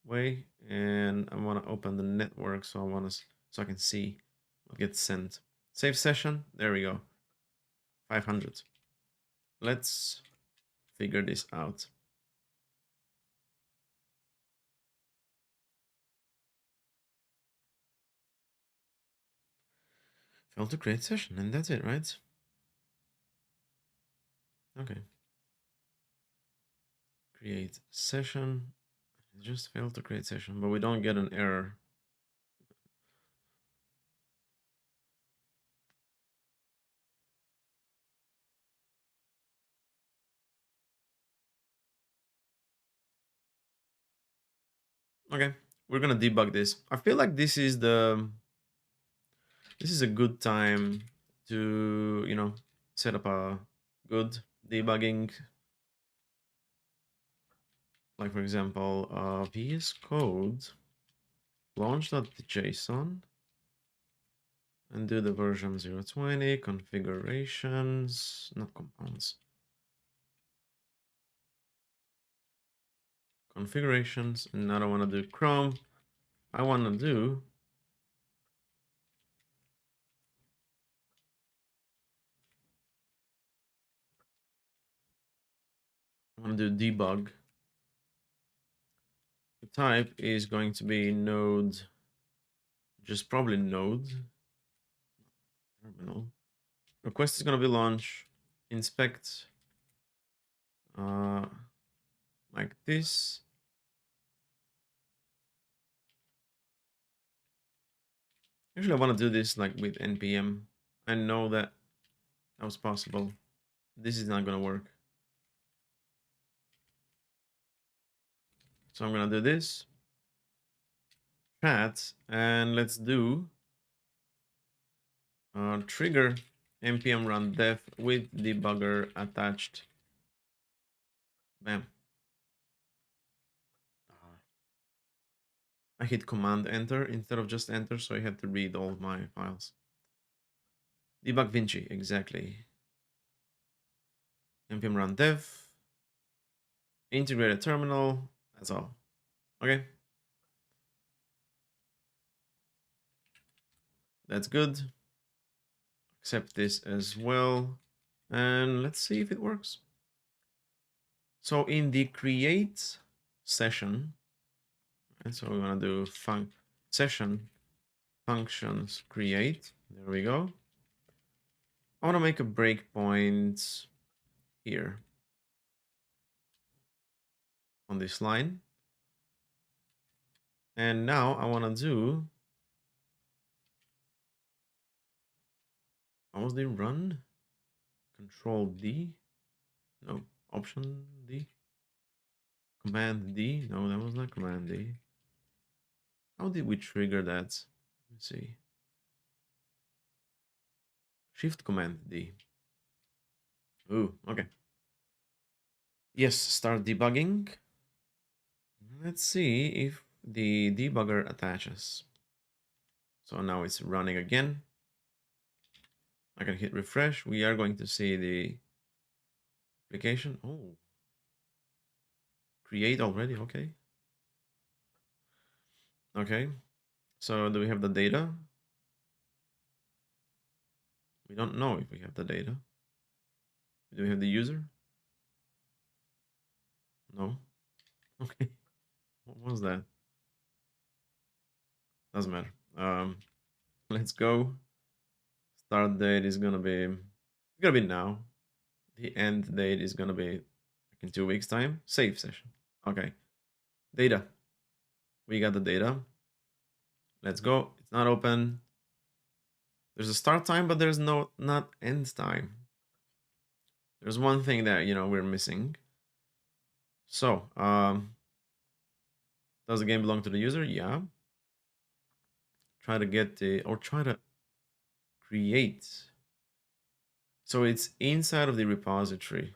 way. And I want to open the network so I can see what gets sent. Save session. There we go. 500. Let's figure this out. Failed to create session, and that's it, right? Okay. Create session. It just failed to create session, but we don't get an error. Okay, we're gonna debug this. I feel like this is a good time to set up a good debugging, like for example VS Code launch.json and do the version 020 configurations, not compounds, configurations. And I don't want to do Chrome. I want to do I'm gonna do debug. The type is going to be node, just probably node terminal. Request is gonna be launch, inspect, like this. Actually, I want to do this like with npm. I know that was possible. This is not gonna work. So I'm gonna do this. Chat, and let's do trigger npm run dev with debugger attached. Bam. I hit command enter instead of just enter, so I had to read all my files. Debug Vinci, exactly. npm run dev, integrated terminal, that's all. Okay. That's good. Accept this as well. And let's see if it works. So in the create session, and so we want to do session functions create. There we go. I want to make a breakpoint here on this line. And now I want to do, what was the run? Control D? No, Option D? Command D? No, that was not Command D. How did we trigger that? Let's see. Shift Command D. Ooh, okay. Yes, start debugging. Let's see if the debugger attaches. So now it's running again. I can hit refresh. We are going to see the application. Oh, create already. Okay. Okay. So do we have the data? We don't know if we have the data. Do we have the user? No. Okay. What was that? Doesn't matter. Let's go. Start date is gonna be now. The end date is gonna be like in 2 weeks time. Save session. Okay. Data. We got the data. Let's go. It's not open. There's a start time, but there's not end time. There's one thing that we're missing. So, does the game belong to the user? Yeah. Try to create. So it's inside of the repository,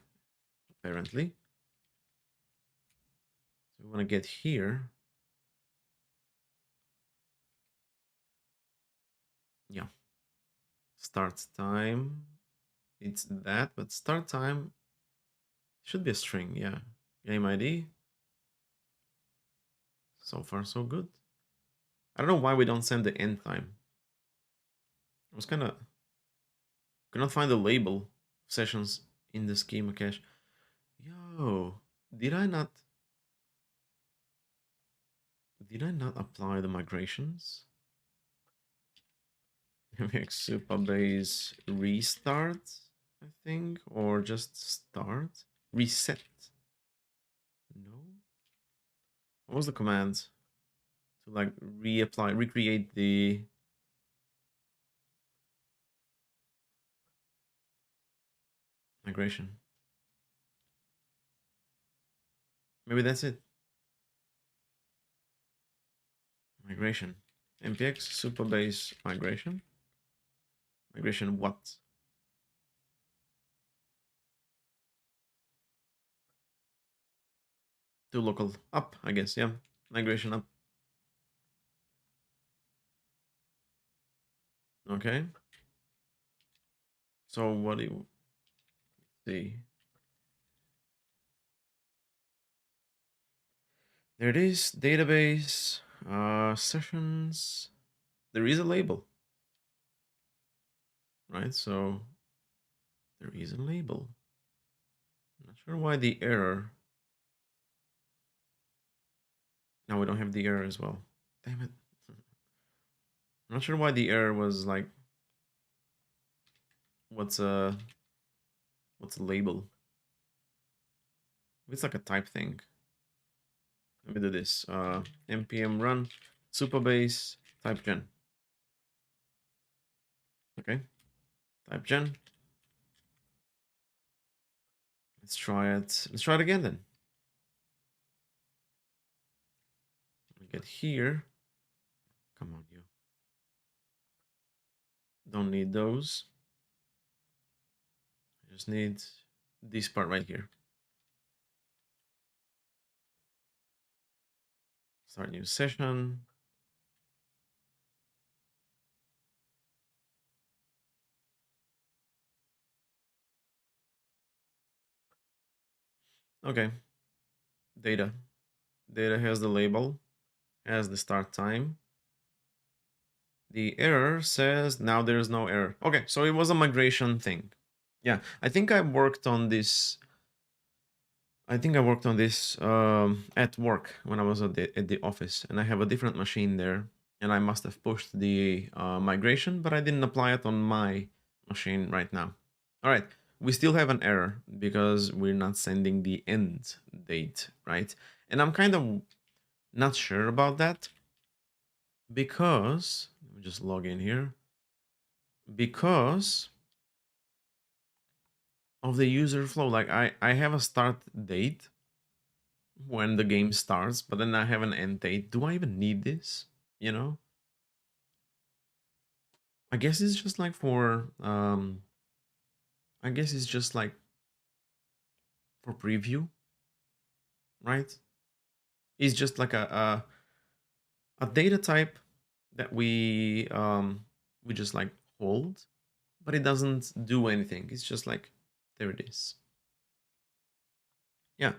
apparently. So we want to get here. Yeah. Start time. It's that, but start time should be a string. Yeah. Game ID. So far, so good. I don't know why we don't send the end time. I was could not find the label sessions in the schema cache. Yo, did I not apply the migrations? Maybe Supabase restart, I think, or just start reset. No. What was the command to like recreate the migration? Maybe that's it. Migration. npx Supabase migration. Migration what? To local up, I guess. Yeah. Migration up. Okay. So what do you see? There it is. Database. Sessions. There is a label. Right? So there is a label. I'm not sure why the error Now we don't have the error as well. Damn it. I'm not sure why the error was like, what's a label? It's like a type thing. Let me do this. npm run Supabase type gen. Okay, type gen. Let's try it. Let's try it again then. Let me get here. Come on, you. Don't need those. I just need this part right here. Start new session. Okay. Data. Data has the label, has the start time. The error says now there is no error. Okay, so it was a migration thing. Yeah, I think I worked on this. At work when I was at the office, and I have a different machine there, and I must have pushed the migration, but I didn't apply it on my machine right now. All right, we still have an error because we're not sending the end date, right? And I'm kind of not sure about that because let me just log in here. Because of the user flow, like I have a start date when the game starts, but then I have an end date. Do I even need this? You know? I guess it's just like for I guess it's just like for preview, right? It's just like a data type that we just like hold, but it doesn't do anything. It's just like there it is. Yeah.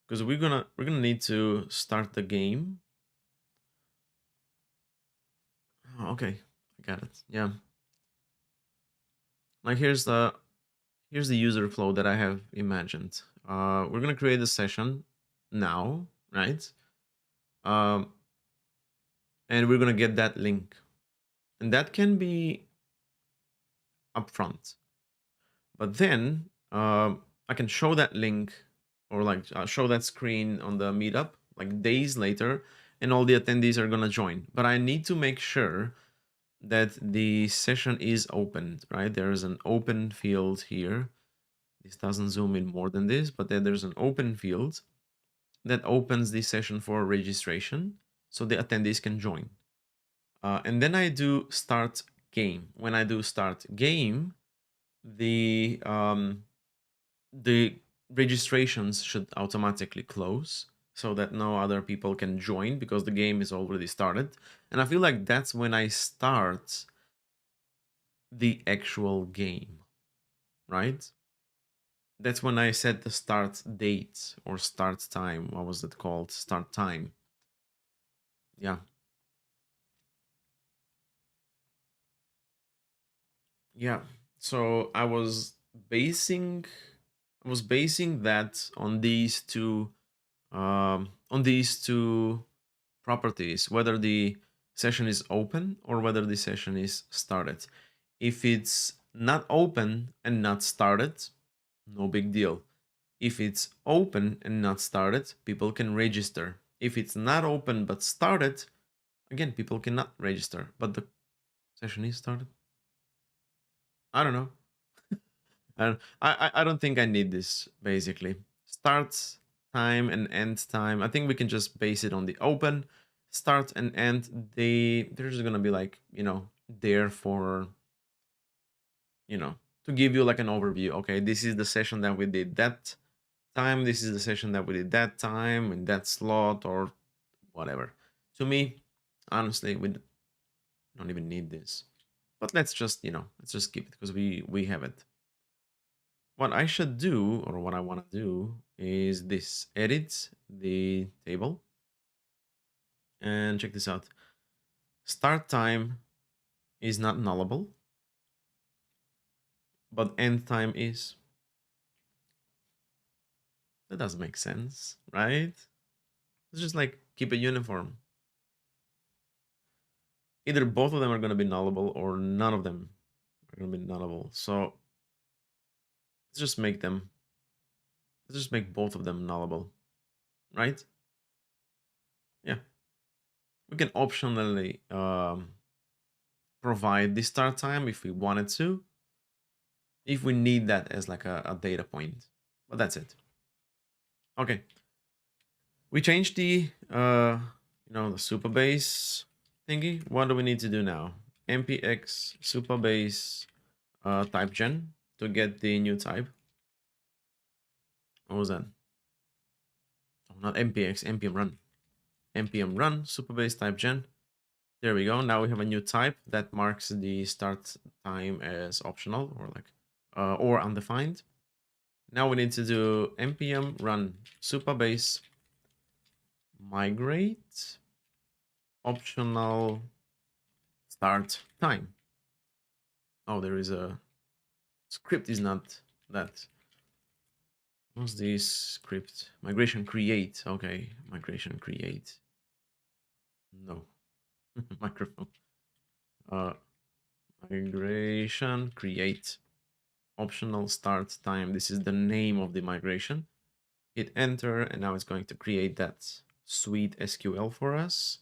Because we're gonna need to start the game. Oh, okay, I got it. Yeah. Like here's the user flow that I have imagined. We're gonna create a session now, right? Um, and we're gonna get that link, and that can be upfront. But then I can show that link or like show that screen on the meetup like days later, and all the attendees are gonna join. But I need to make sure that the session is opened, right? There is an open field here. This doesn't zoom in more than this, but then there's an open field that opens the session for registration so the attendees can join. And then I do start game. When I do start game, the registrations should automatically close so that no other people can join because the game is already started. And I feel like that's when I start the actual game, right? That's when I set the start date or start time. What was it called? Start time. Yeah. Yeah. So I was basing that on these two properties, whether the session is open or whether the session is started. If it's not open and not started, no big deal. If it's open and not started, people can register. If it's not open but started, again, people cannot register, but the session is started. I don't know. I don't think I need this, basically. Start time and end time. I think we can just base it on the open. Start and end, they're just gonna be like, there for, to give you like an overview. Okay, this is the session that we did that time. This is the session that we did that time in that slot or whatever. To me, honestly, we don't even need this. But let's just, let's just keep it because we have it. What I should do, or what I want to do, is this: edit the table. And check this out. Start time is not nullable, but end time is. That doesn't make sense, right? Let's just like keep it uniform. Either both of them are going to be nullable or none of them are going to be nullable. So let's just make them, let's just make both of them nullable, right? Yeah. We can optionally provide the start time if we wanted to, if we need that as like a data point, but that's it. Okay. We changed the, the Supabase thingy. What do we need to do now? npx Supabase type gen to get the new type. What was that? Oh, not npx, npm run. npm run Supabase type gen. There we go. Now we have a new type that marks the start time as optional or like or undefined. Now we need to do npm run Supabase migrate optional start time. Oh, there is a script is not that. What's this script? Migration create. Okay, migration create. No. Microphone. Migration create optional start time. This is the name of the migration. Hit enter, and now it's going to create that sweet SQL for us.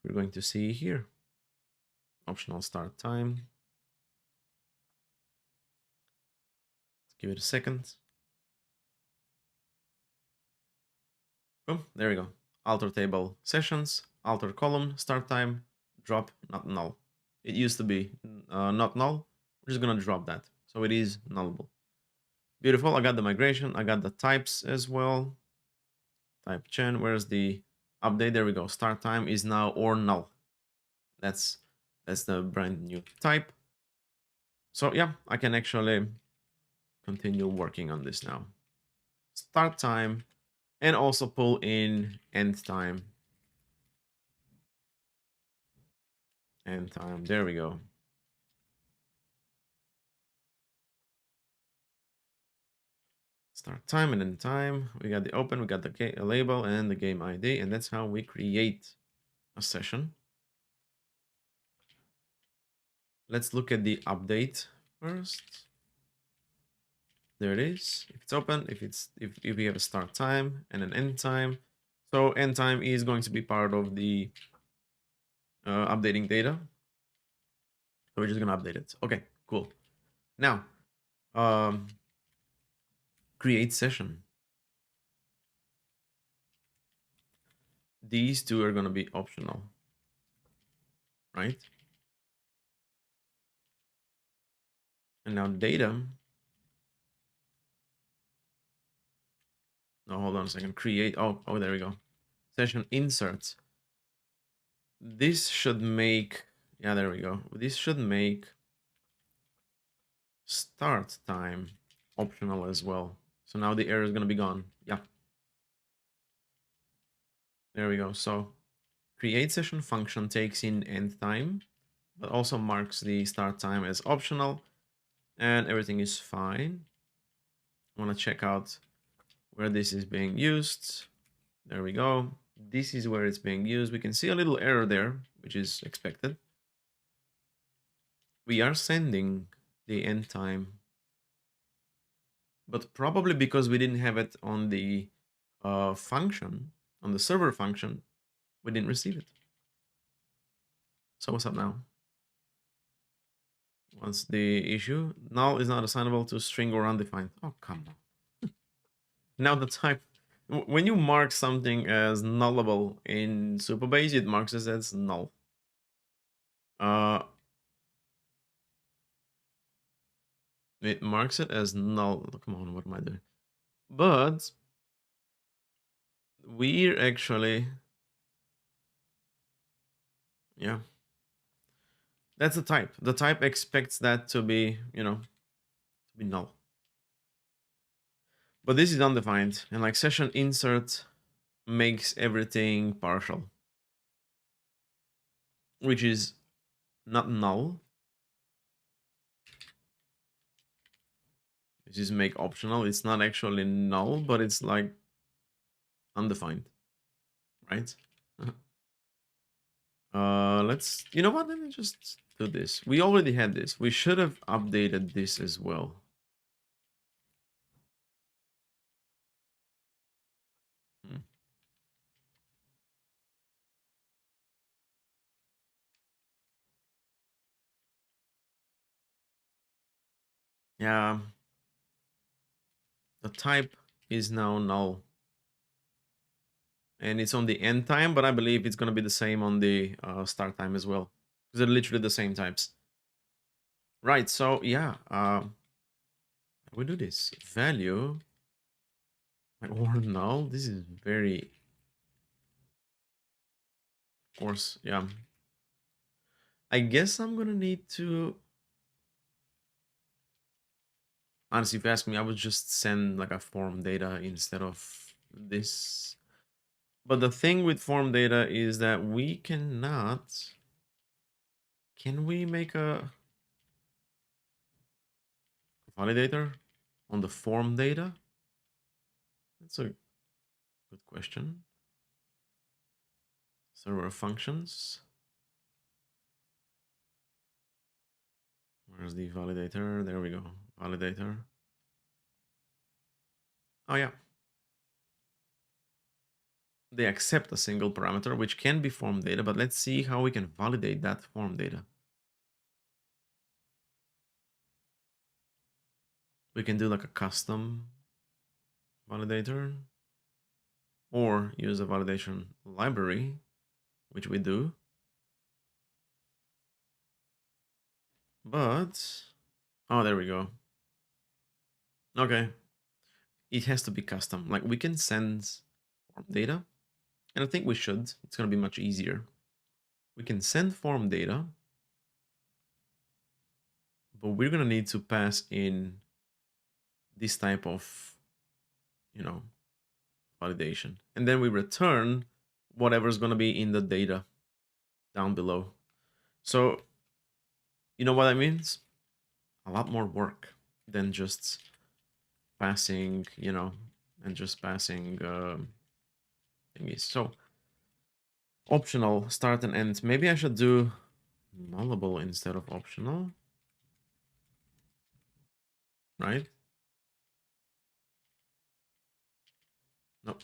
We're going to see here. Optional start time. Let's give it a second. Boom, there we go. Alter table sessions, alter column, start time, drop, not null. It used to be not null. We're just gonna drop that. So it is nullable. Beautiful, I got the migration, I got the types as well. Type gen, where's the update? There we go. Start time is now or null. That's the brand new type. So yeah, I can actually continue working on this now. Start time, and also pull in end time. End time, there we go. Start time and end time. We got the open, we got the label and the game ID, and that's how we create a session. Let's look at the update first. There it is. If it's open, if we have a start time and an end time. So end time is going to be part of the updating data. So we're just gonna update it. Okay, cool. Now, create session. These two are gonna be optional, right? And now data. No, hold on a second. Create. Oh, there we go. Session inserts. This should make, yeah, there we go. This should make start time optional as well. So now the error is going to be gone. Yeah. There we go. So create session function takes in end time, but also marks the start time as optional, and everything is fine. I want to check out where this is being used. There we go. This is where it's being used. We can see a little error there, which is expected. We are sending the end time, but probably because we didn't have it on the function, on the server function, we didn't receive it. So what's up now? What's the issue? Null is not assignable to string or undefined. Oh, come on. Now the type, when you mark something as nullable in Supabase, it marks it as null. It marks it as null. Come on, what am I doing? But we're actually, yeah. That's the type. The type expects that to be, to be null. But this is undefined, and like session insert makes everything partial, which is not null. This is make optional. It's not actually null, but it's like undefined, right? Let's, you know what? Let me just do this. We already had this. We should have updated this as well. Hmm. Yeah, the type is now null. And it's on the end time, but I believe it's going to be the same on the start time as well. Because they're literally the same types. Right, so yeah, we do this. Value, or null, this is very, of course, yeah. I guess I'm going to need to, honestly, if you ask me, I would just send like a form data instead of this. But the thing with form data is that we cannot, can we make a validator on the form data? That's a good question. Server functions. Where's the validator? There we go. Validator. Oh yeah. They accept a single parameter, which can be form data, but let's see how we can validate that form data. We can do like a custom validator or use a validation library, which we do. But, oh, there we go. Okay. It has to be custom. Like we can send form data, and I think we should. It's going to be much easier. We can send form data, but we're going to need to pass in this type of, you know, validation. And then we return whatever's going to be in the data down below. So, you know what that means? A lot more work than just passing, you know, and just passing thingies. So, optional, start and end. Maybe I should do nullable instead of optional, right? Nope.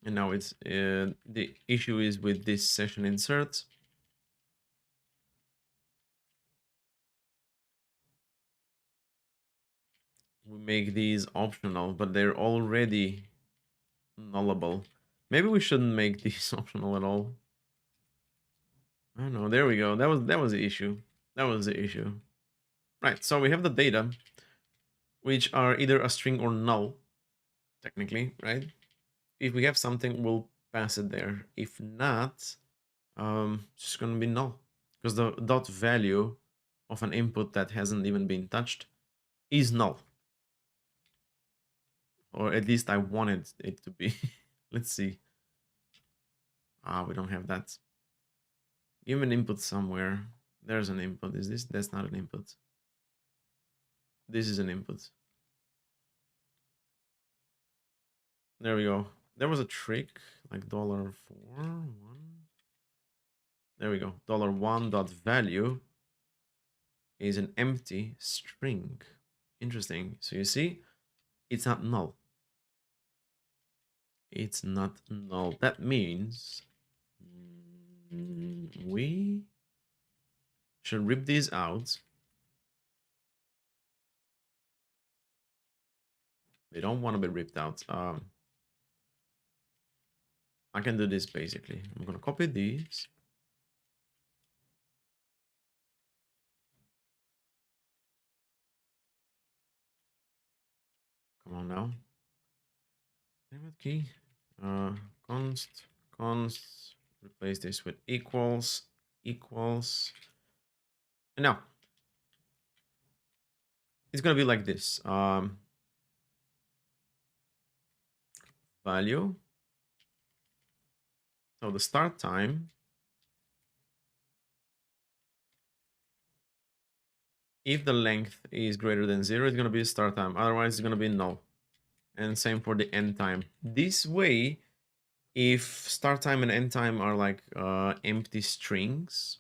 And now it's the issue is with this session insert. We make these optional, but they're already nullable. Maybe we shouldn't make these optional at all. I don't know. There we go. That was the issue. That was the issue. Right. So we have the data, which are either a string or null, technically, right? If we have something, we'll pass it there. If not, it's just gonna be null because the dot value of an input that hasn't even been touched is null, or at least I wanted it to be. Let's see. Ah, we don't have that. Give an input somewhere. There's an input. Is this? That's not an input. This is an input. There we go. There was a trick like $4 1. There we go. $1 dot value is an empty string. Interesting. So you see, it's not null. It's not null. That means we should rip these out. They don't want to be ripped out. I can do this basically. I'm gonna copy these. Come on now. Damn it, key. Const. Replace this with equals. And now it's gonna be like this. Value. So the start time if the length is greater than 0, it's going to be start time. Otherwise, it's going to be null. And same for the end time. This way, if start time and end time are like empty strings,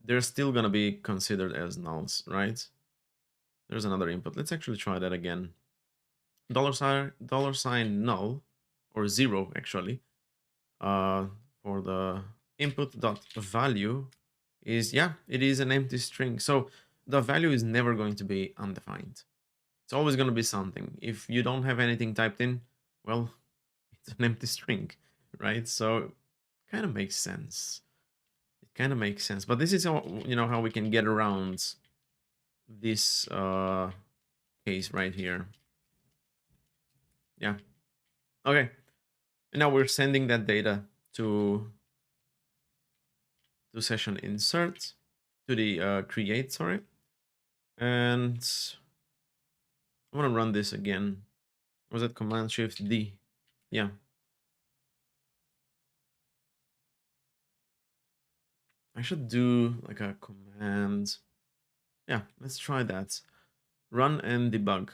they're still going to be considered as nulls, right? There's another input. Let's actually try that again. $sign null, or 0 actually, for the input dot value is, yeah, it is an empty string. So the value is never going to be undefined. It's always going to be something. If you don't have anything typed in, well, it's an empty string, right? So kind of makes sense. It kind of makes sense. But this is how, how we can get around this case right here. Yeah. Okay. And now we're sending that data to session insert, to the create, sorry. And I want to run this again. Was it Command Shift D? Yeah. I should do like a command. Yeah, let's try that. Run and debug.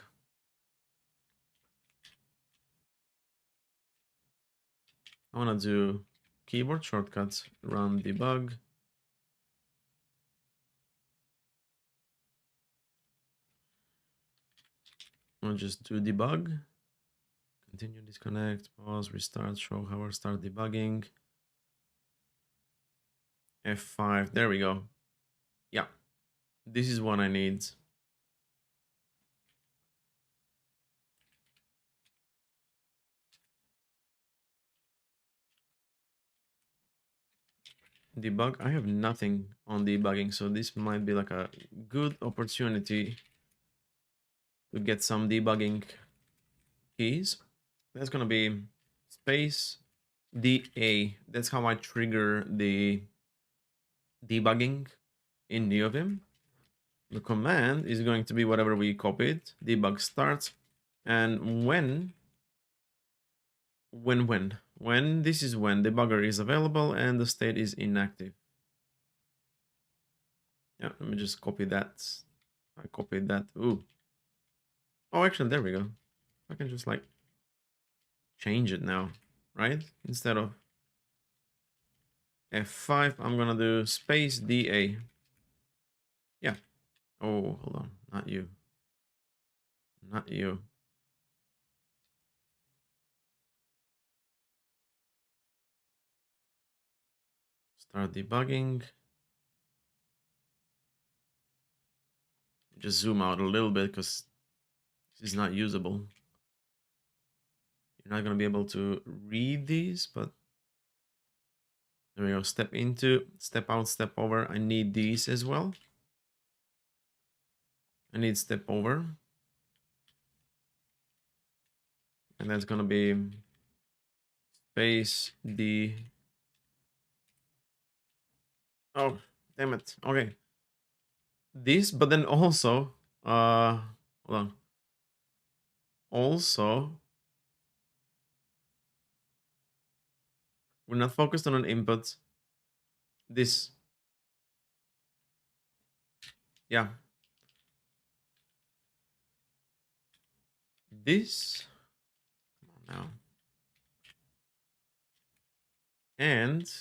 I want to do keyboard shortcuts, run debug. I want to just do debug. Continue, disconnect, pause, restart, show how I start debugging. F5, there we go. Yeah, this is what I need. Debug, I have nothing on debugging, so this might be like a good opportunity to get some debugging keys. That's gonna be space DA. That's how I trigger the debugging in NeoVim. The command is going to be whatever we copied, debug start, and when this is when debugger is available and the state is inactive. Yeah, let me just copy that. I copied that. Ooh. Oh, actually, there we go. I can just like change it now, right? Instead of F5, I'm gonna do space DA. Yeah. Oh, hold on. Not you. Not you. Start debugging. Just zoom out a little bit because this is not usable. You're not going to be able to read these, but there we go. Step into, step out, step over. I need these as well. I need step over. And that's going to be space D. Oh, damn it. Okay. This, but then also, hold on. Also, we're not focused on an input. This. Yeah. This. Come on now. And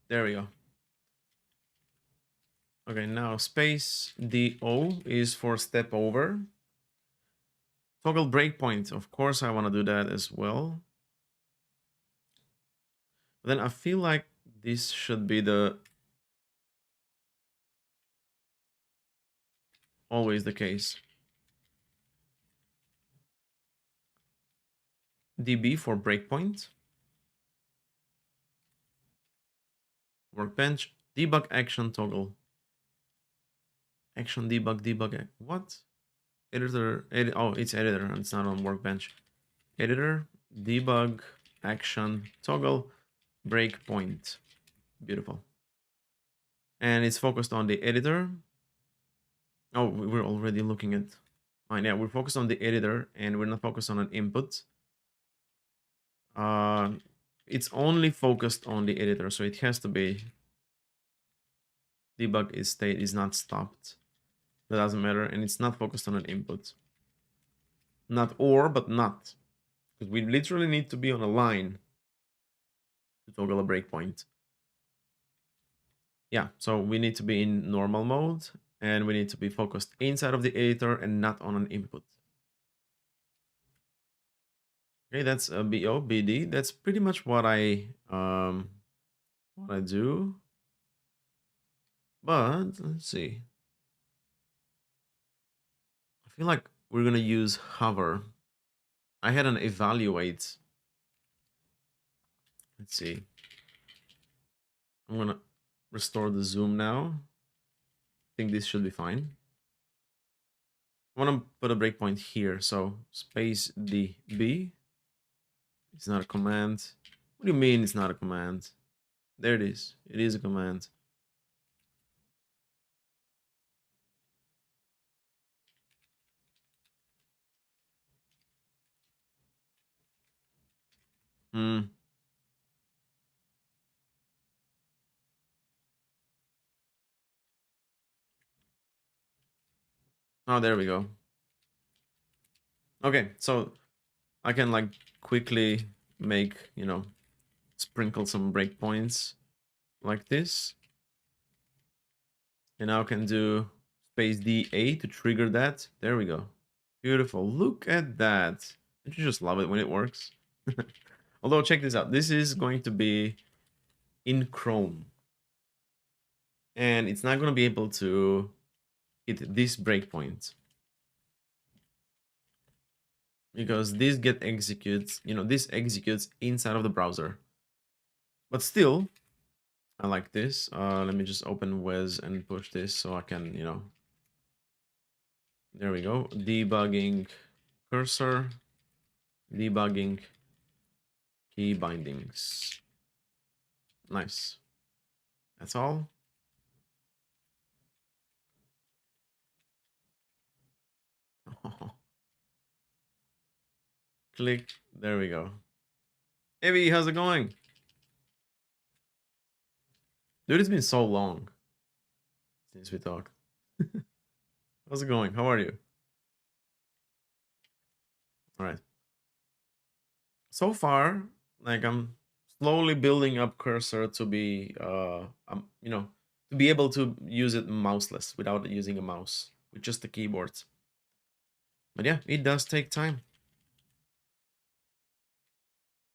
there we go. Okay, now space DO is for step over. Toggle breakpoint. Of course, I want to do that as well. But then I feel like this should be the always the case. DB for breakpoint. Workbench. Debug action toggle. Action debug. What? Editor. Oh, it's editor. It's not on workbench. Editor. Debug action toggle. Breakpoint. Beautiful. And it's focused on the editor. Oh, we're already looking at. Fine, yeah, we're focused on the editor and we're not focused on an input. it's only focused on the editor, so it has to be debug is state is not stopped. That doesn't matter, and it's not focused on an input. Not or, but not. Because we literally need to be on a line to toggle a breakpoint. Yeah, so we need to be in normal mode, and we need to be focused inside of the editor and not on an input. Okay, that's a BO, BD. That's pretty much what I do. But let's see. I feel like we're gonna use hover. I had an evaluate. Let's see. I'm gonna restore the zoom now. I think this should be fine. I want to put a breakpoint here. So space DB. It's not a command. What do you mean it's not a command? There it is. It is a command. Hmm. Oh, there we go. Okay, so I can like quickly make, sprinkle some breakpoints like this. And now I can do space DA to trigger that. There we go. Beautiful. Look at that. Don't you just love it when it works? Although, check this out. This is going to be in Chrome. And it's not going to be able to hit this breakpoint. Because this this executes inside of the browser. But still, I like this. Let me just open Wes and push this so I can, there we go. Debugging cursor, debugging key bindings. Nice. That's all. Click. There we go. Hey, how's it going? Dude, it's been so long since we talked. How's it going? How are you? All right. So far, like I'm slowly building up cursor to be, to be able to use it mouseless without using a mouse with just the keyboards. But yeah, it does take time.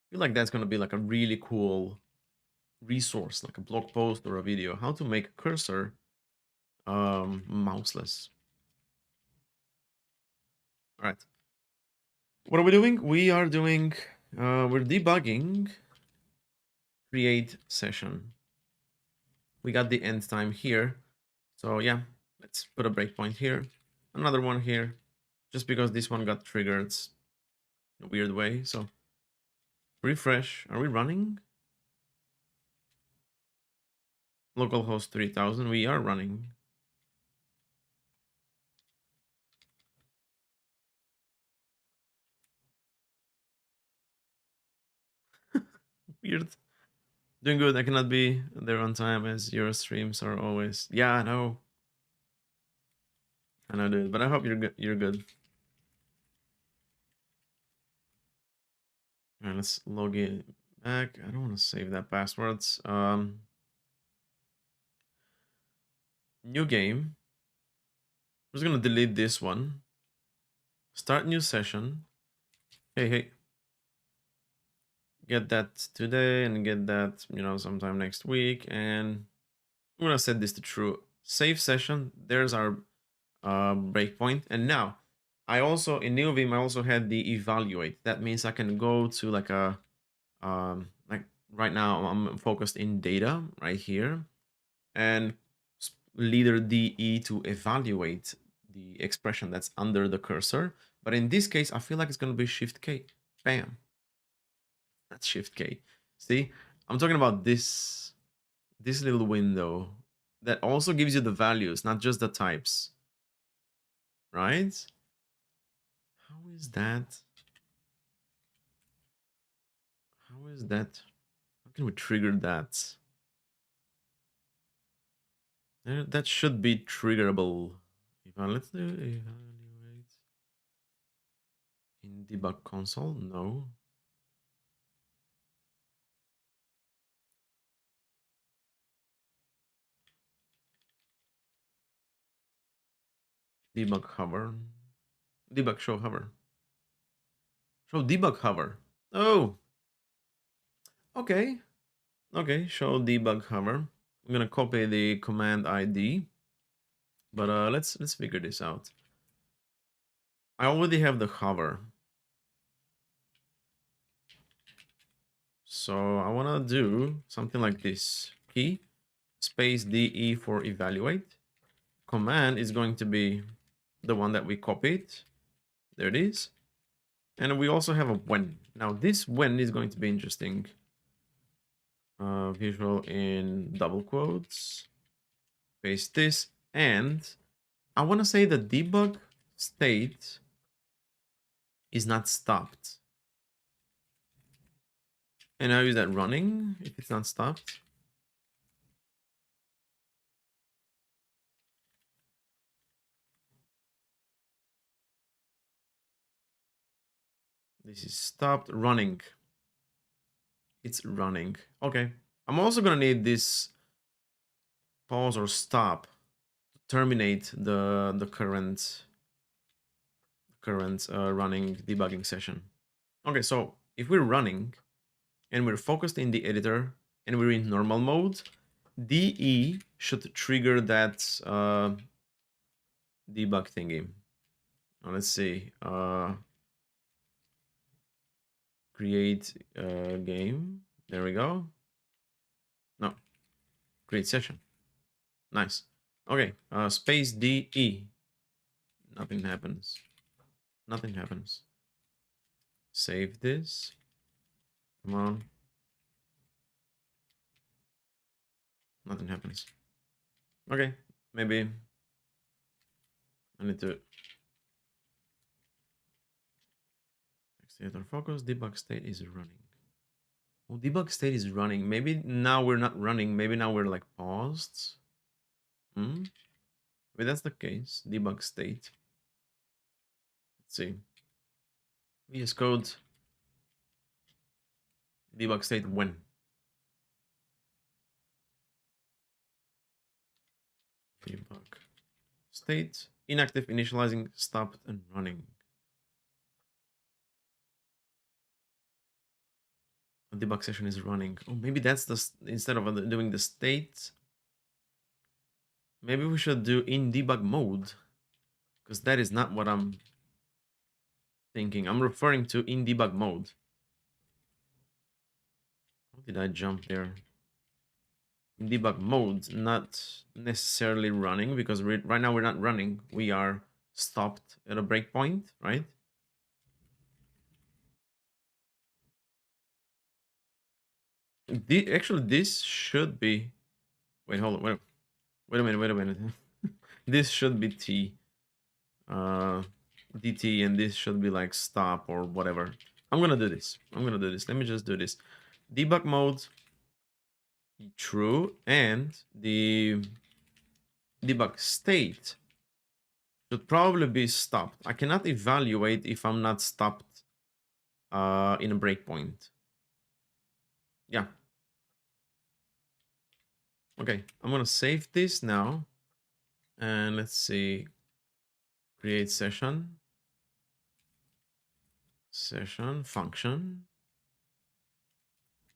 I feel like that's gonna be like a really cool resource, like a blog post or a video, how to make a cursor mouseless. All right. What are we doing? We are doing, we're debugging create session. We got the end time here. So yeah, let's put a breakpoint here. Another one here, just because this one got triggered in a weird way. So refresh. Are we running? Localhost 3000. We are running. Weird. Doing good. I cannot be there on time as your streams are always. Yeah, I know. I know, dude. But I hope you're good. You're good. All right, let's log in back. I don't want to save that passwords. New game. I'm just gonna delete this one. Start new session. Hey. Get that today and get that, sometime next week. And I'm gonna set this to true. Save session. There's our breakpoint. And now, I also in NeoVim I also had the evaluate. That means I can go to like a like right now I'm focused in data right here, and leader DE to evaluate the expression that's under the cursor. But in this case, I feel like it's gonna be Shift K. Bam. That's Shift K. See, I'm talking about this little window that also gives you the values, not just the types. Right? How is that? How is that? How can we trigger that? That should be triggerable. Let's do evaluate in debug console. No. Debug hover. Debug show hover. Show debug hover. Oh. Okay. Okay. Show debug hover. I'm gonna copy the command ID, but let's figure this out. I already have the hover, so I wanna do something like this: key space DE for evaluate. Command is going to be the one that we copied. There it is. And we also have a when. Now this when is going to be interesting. Visual in double quotes. Paste this. And I want to say the debug state is not stopped. And I'll use that running if it's not stopped. This is stopped running. It's running. Okay. I'm also going to need this pause or stop to terminate the current running debugging session. Okay, so if we're running and we're focused in the editor and we're in normal mode, DE should trigger that debug thingy. Now, let's see. Create game. There we go. No. Create session. Nice. Okay. Space DE. Nothing happens. Nothing happens. Save this. Come on. Nothing happens. Okay. Maybe I need to editor focus. Debug state is running. Oh, debug state is running. Maybe now we're not running. Maybe now we're like paused. Maybe that's the case. Debug state. Let's see. VS Code. Debug state when. Debug state. Inactive initializing stopped and running. A debug session is running. Oh, maybe that's the instead of doing the state. Maybe we should do in debug mode, because that is not what I'm thinking. I'm referring to in debug mode. How did I jump there? In debug mode, not necessarily running, because right now we're not running. We are stopped at a breakpoint, right? Actually, this should be. Wait, hold on. Wait a minute. This should be T. DT, and this should be like stop or whatever. I'm gonna do this. Let me just do this. Debug mode, true, and the debug state should probably be stopped. I cannot evaluate if I'm not stopped in a breakpoint. Yeah. Okay, I'm gonna save this now. And let's see. Create session. Session function.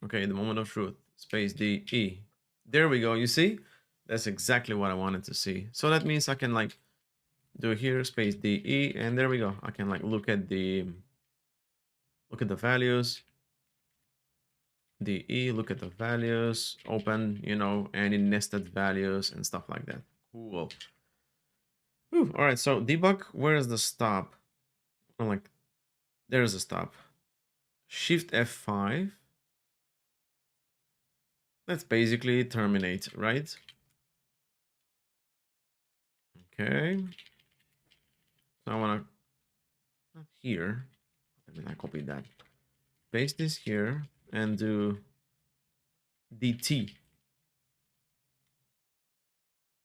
Okay, the moment of truth. Space DE. There we go. You see? That's exactly what I wanted to see. So that means I can like do here space DE, and there we go. I can like look at the values. DE, look at the values, open, you know, any nested values and stuff like that. Cool. Whew. All right, so debug, where is the stop? I'm like, there's a stop. Shift F5. That's basically terminate, right? Okay. So I want to, not here. Let me not copy that. Paste this here. and do DT.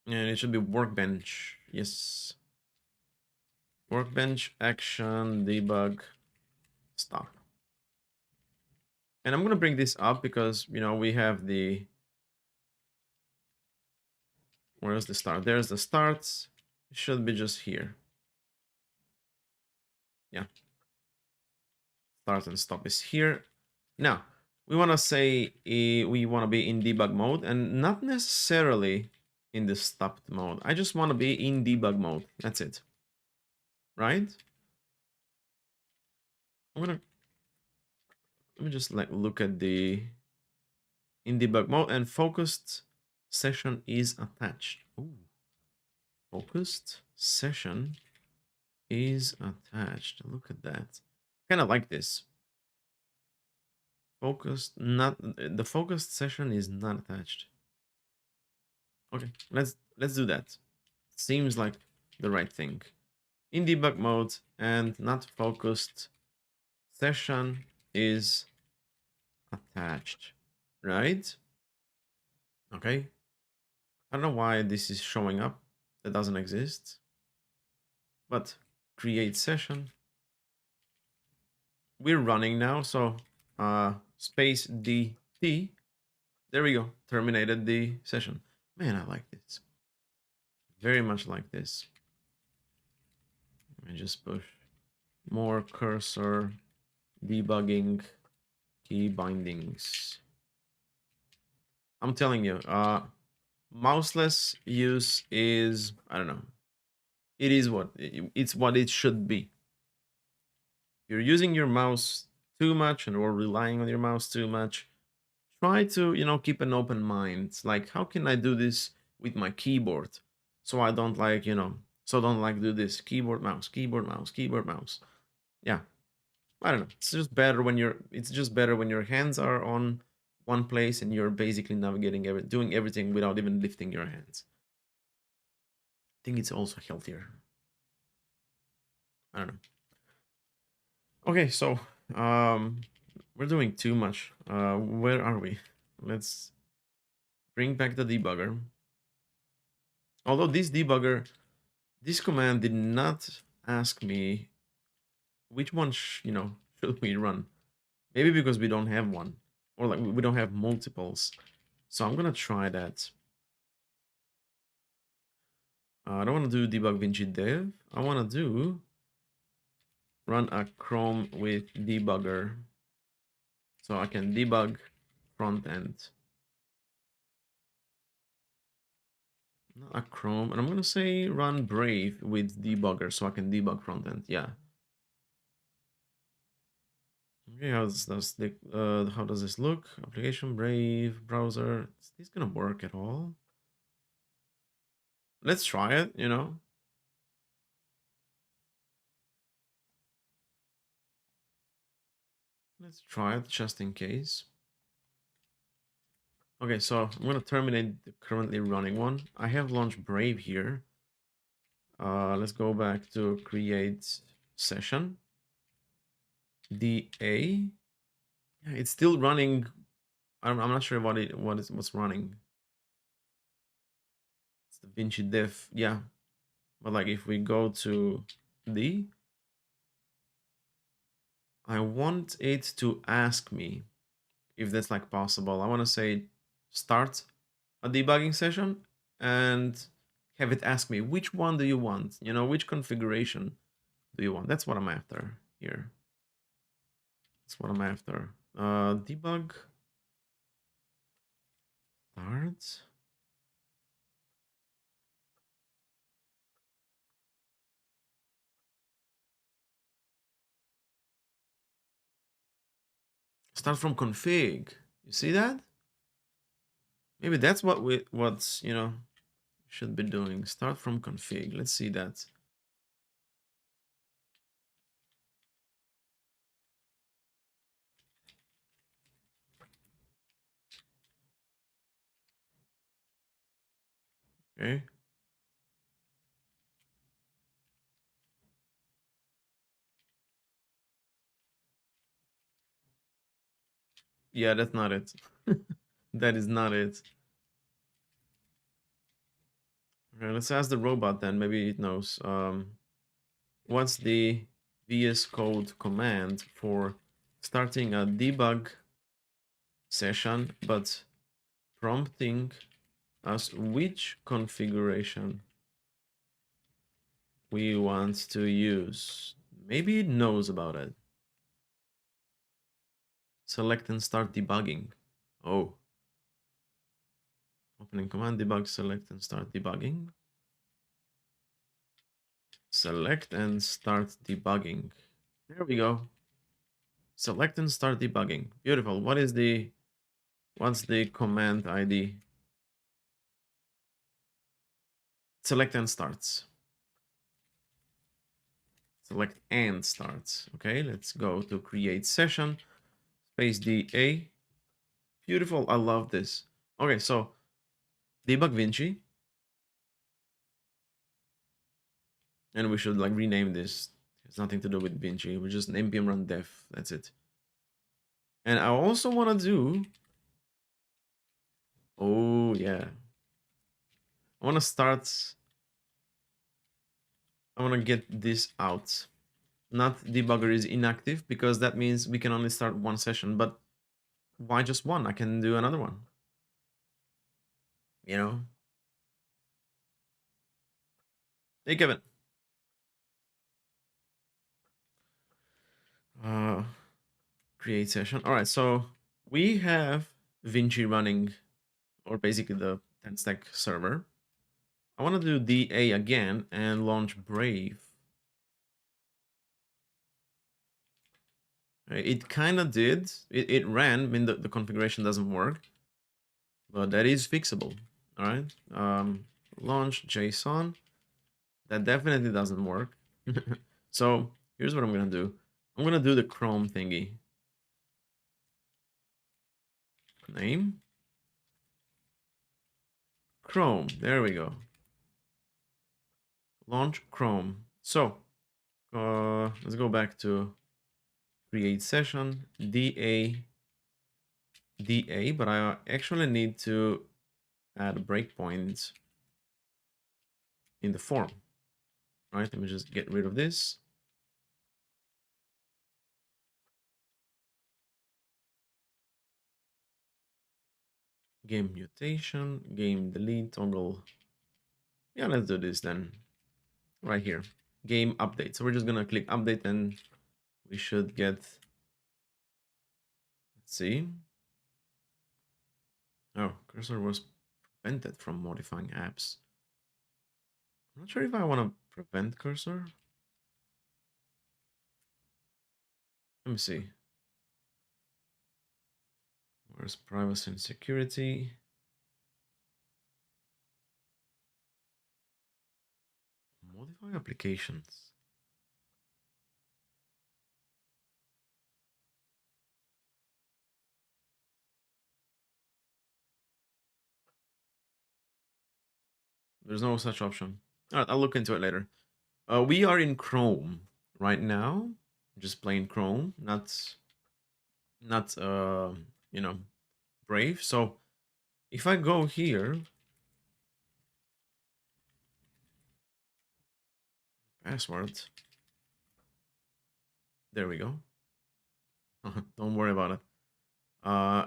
And it should be workbench. Yes. Workbench action debug stop. And I'm gonna bring this up because we have the, where's the start? There's the start. It should be just here. Yeah. Start and stop is here. Now we want to say we want to be in debug mode and not necessarily in the stopped mode. I just want to be in debug mode. That's it. Right? Let me just look at the in debug mode, and focused session is attached. Ooh. Focused session is attached. Look at that. Kind of like this. The focused session is not attached. Okay, let's do that. Seems like the right thing. In debug mode and not focused session is attached, right? Okay. I don't know why this is showing up. That doesn't exist. But create session. We're running now, so space DT. There we go. Terminated the session. Man, I like this. Very much like this. Let me just push more cursor debugging key bindings. I'm telling you, mouseless use is, I don't know. It is it's what it should be. If you're using your mouse too much or relying on your mouse too much, try to, keep an open mind. Like, how can I do this with my keyboard? So I don't do this keyboard mouse, keyboard mouse, keyboard mouse. Yeah. I don't know. It's just better when your hands are on one place and you're basically navigating doing everything without even lifting your hands. I think it's also healthier. I don't know. Okay, so we're doing too much. Where are we? Let's bring back the debugger. Although this command did not ask me which one should we run. Maybe because we don't have one, or like we don't have multiples. So I'm gonna try that. I don't want to do debug Vinci dev. I want to do run a Chrome with debugger, so I can debug front end. Not a Chrome, and I'm gonna say run Brave with debugger, so I can debug front end. Yeah. Okay, how does this look? Application Brave browser. Is this gonna work at all? Let's try it. Let's try it just in case. Okay, so I'm gonna terminate the currently running one. I have launched Brave here. Let's go back to create session. DA. Yeah, it's still running. I'm not sure what's running. It's the Vinci Dev. Yeah, but like if we go to D, I want it to ask me if that's like possible. I want to say start a debugging session and have it ask me which one do you want? Which configuration do you want? That's what I'm after here. That's what I'm after. Debug start. Start from config. You see that? Maybe that's what's should be doing. Start from config. Let's see that. Okay. Yeah, that's not it. That is not it. Okay, let's ask the robot then. Maybe it knows. What's the VS Code command for starting a debug session, but prompting us which configuration we want to use? Maybe it knows about it. Select and start debugging. Oh. Opening command, debug, select and start debugging. Select and start debugging. There we go. Select and start debugging. Beautiful. What's the command ID? Select and starts. Select and starts. Okay, let's go to create session. Space DA. Beautiful. I love this. Okay, so debug Vinci. And we should like rename this. It's nothing to do with Vinci. We just npm run def. That's it. And I also want to do. Oh yeah. I want to start. I want to get this out. Not debugger is inactive because that means we can only start one session. But why just one? I can do another one. You know. Hey Kevin. Create session. All right, so we have Vinci running, or basically the TanStack server. I want to do DA again and launch Brave. It kind of did. It ran. I mean, the configuration doesn't work, but that is fixable. All right. Launch JSON. That definitely doesn't work. So here's what I'm gonna do. I'm gonna do the Chrome thingy. Name. Chrome. There we go. Launch Chrome. So let's go back to create session DA, but I actually need to add a breakpoint in the form. Right, let me just get rid of this. Game mutation, game delete, toggle. Yeah, let's do this then. Right here, game update. So we're just gonna click update and we should get, let's see. Oh, cursor was prevented from modifying apps. I'm not sure if I want to prevent cursor. Let me see. Where's privacy and security? Modify applications. There's no such option. All right, I'll look into it later. We are in Chrome right now, just plain Chrome, not you know, Brave. So if I go here, password. There we go. Don't worry about it.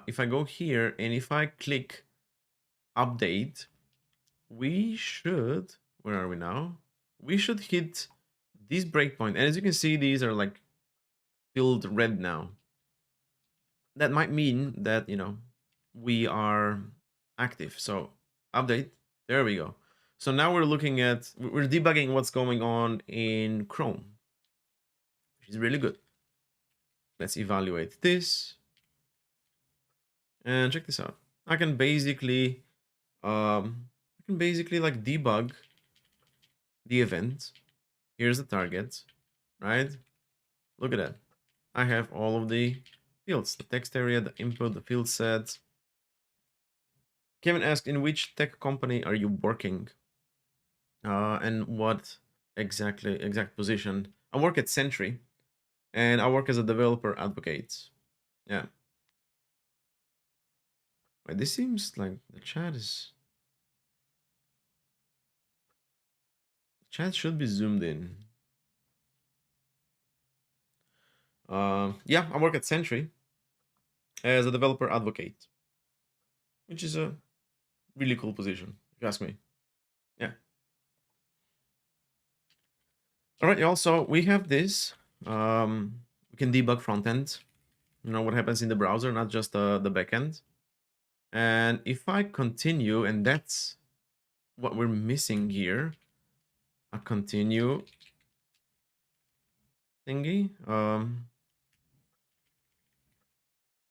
If I go here and if I click update, we should, where are we now? We should hit this breakpoint. And as you can see, these are like filled red now. That might mean that, you know, we are active. So update, there we go. So now we're looking at, we're debugging what's going on in Chrome, which is really good. Let's evaluate this. And check this out. I can basically like debug the event. Here's the target, right? Look at that. I have all of the fields, the text area, the input, the field sets. Kevin asked, in which tech company are you working? And what exact position? I work at Sentry, and I work as a developer advocate. Yeah. Wait, this seems like the chat should be zoomed in. Yeah, I work at Sentry as a developer advocate, which is a really cool position, if you ask me. Yeah. All right, y'all. So we have this. We can debug front end. You know what happens in the browser, not just the backend. And if I continue, and that's what we're missing here, a continue thingy.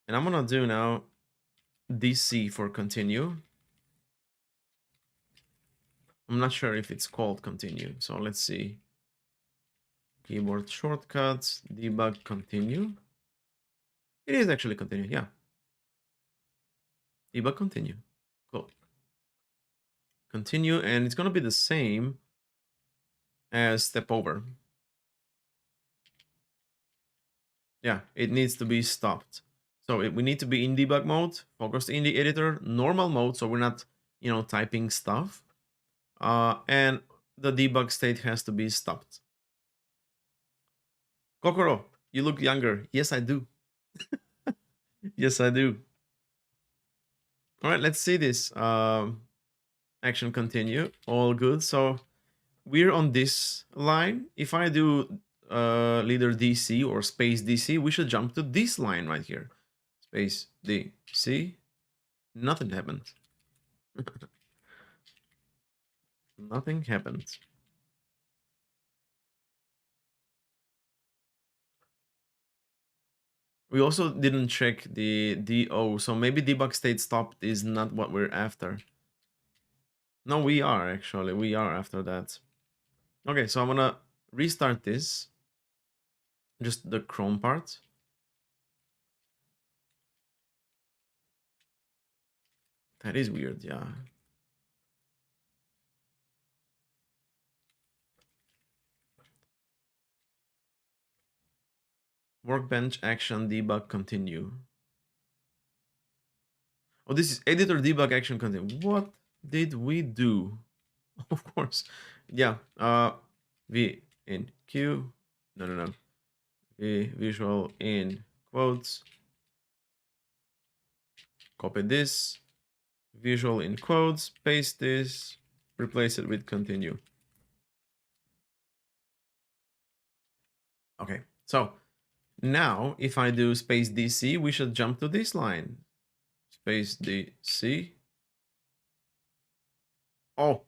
And I'm gonna do now DC for continue. I'm not sure if it's called continue. So let's see. Keyboard shortcuts, debug continue. It is actually continue, yeah. Debug continue. Cool. Continue, and it's gonna be the same as step over. Yeah, it needs to be stopped. So we need to be in debug mode, focused in the editor, normal mode, so we're not, you know, typing stuff. And the debug state has to be stopped. Kokoro, you look younger. Yes, I do. Yes, I do. All right, let's see this. Action continue. All good. So we're on this line. If I do leader DC or space DC, we should jump to this line right here. Space DC. Nothing happened. Nothing happened. We also didn't check the DO, so maybe debug state stopped is not what we're after. No, we are actually. We are after that. Okay, so I'm gonna restart this. Just the Chrome part. That is weird, yeah. Workbench action debug continue. Oh, this is editor debug action continue. What did we do? Of course. Yeah. V in Q. No. V visual in quotes. Copy this. Visual in quotes. Paste this. Replace it with continue. Okay. So now if I do space DC, we should jump to this line. Space DC. Oh,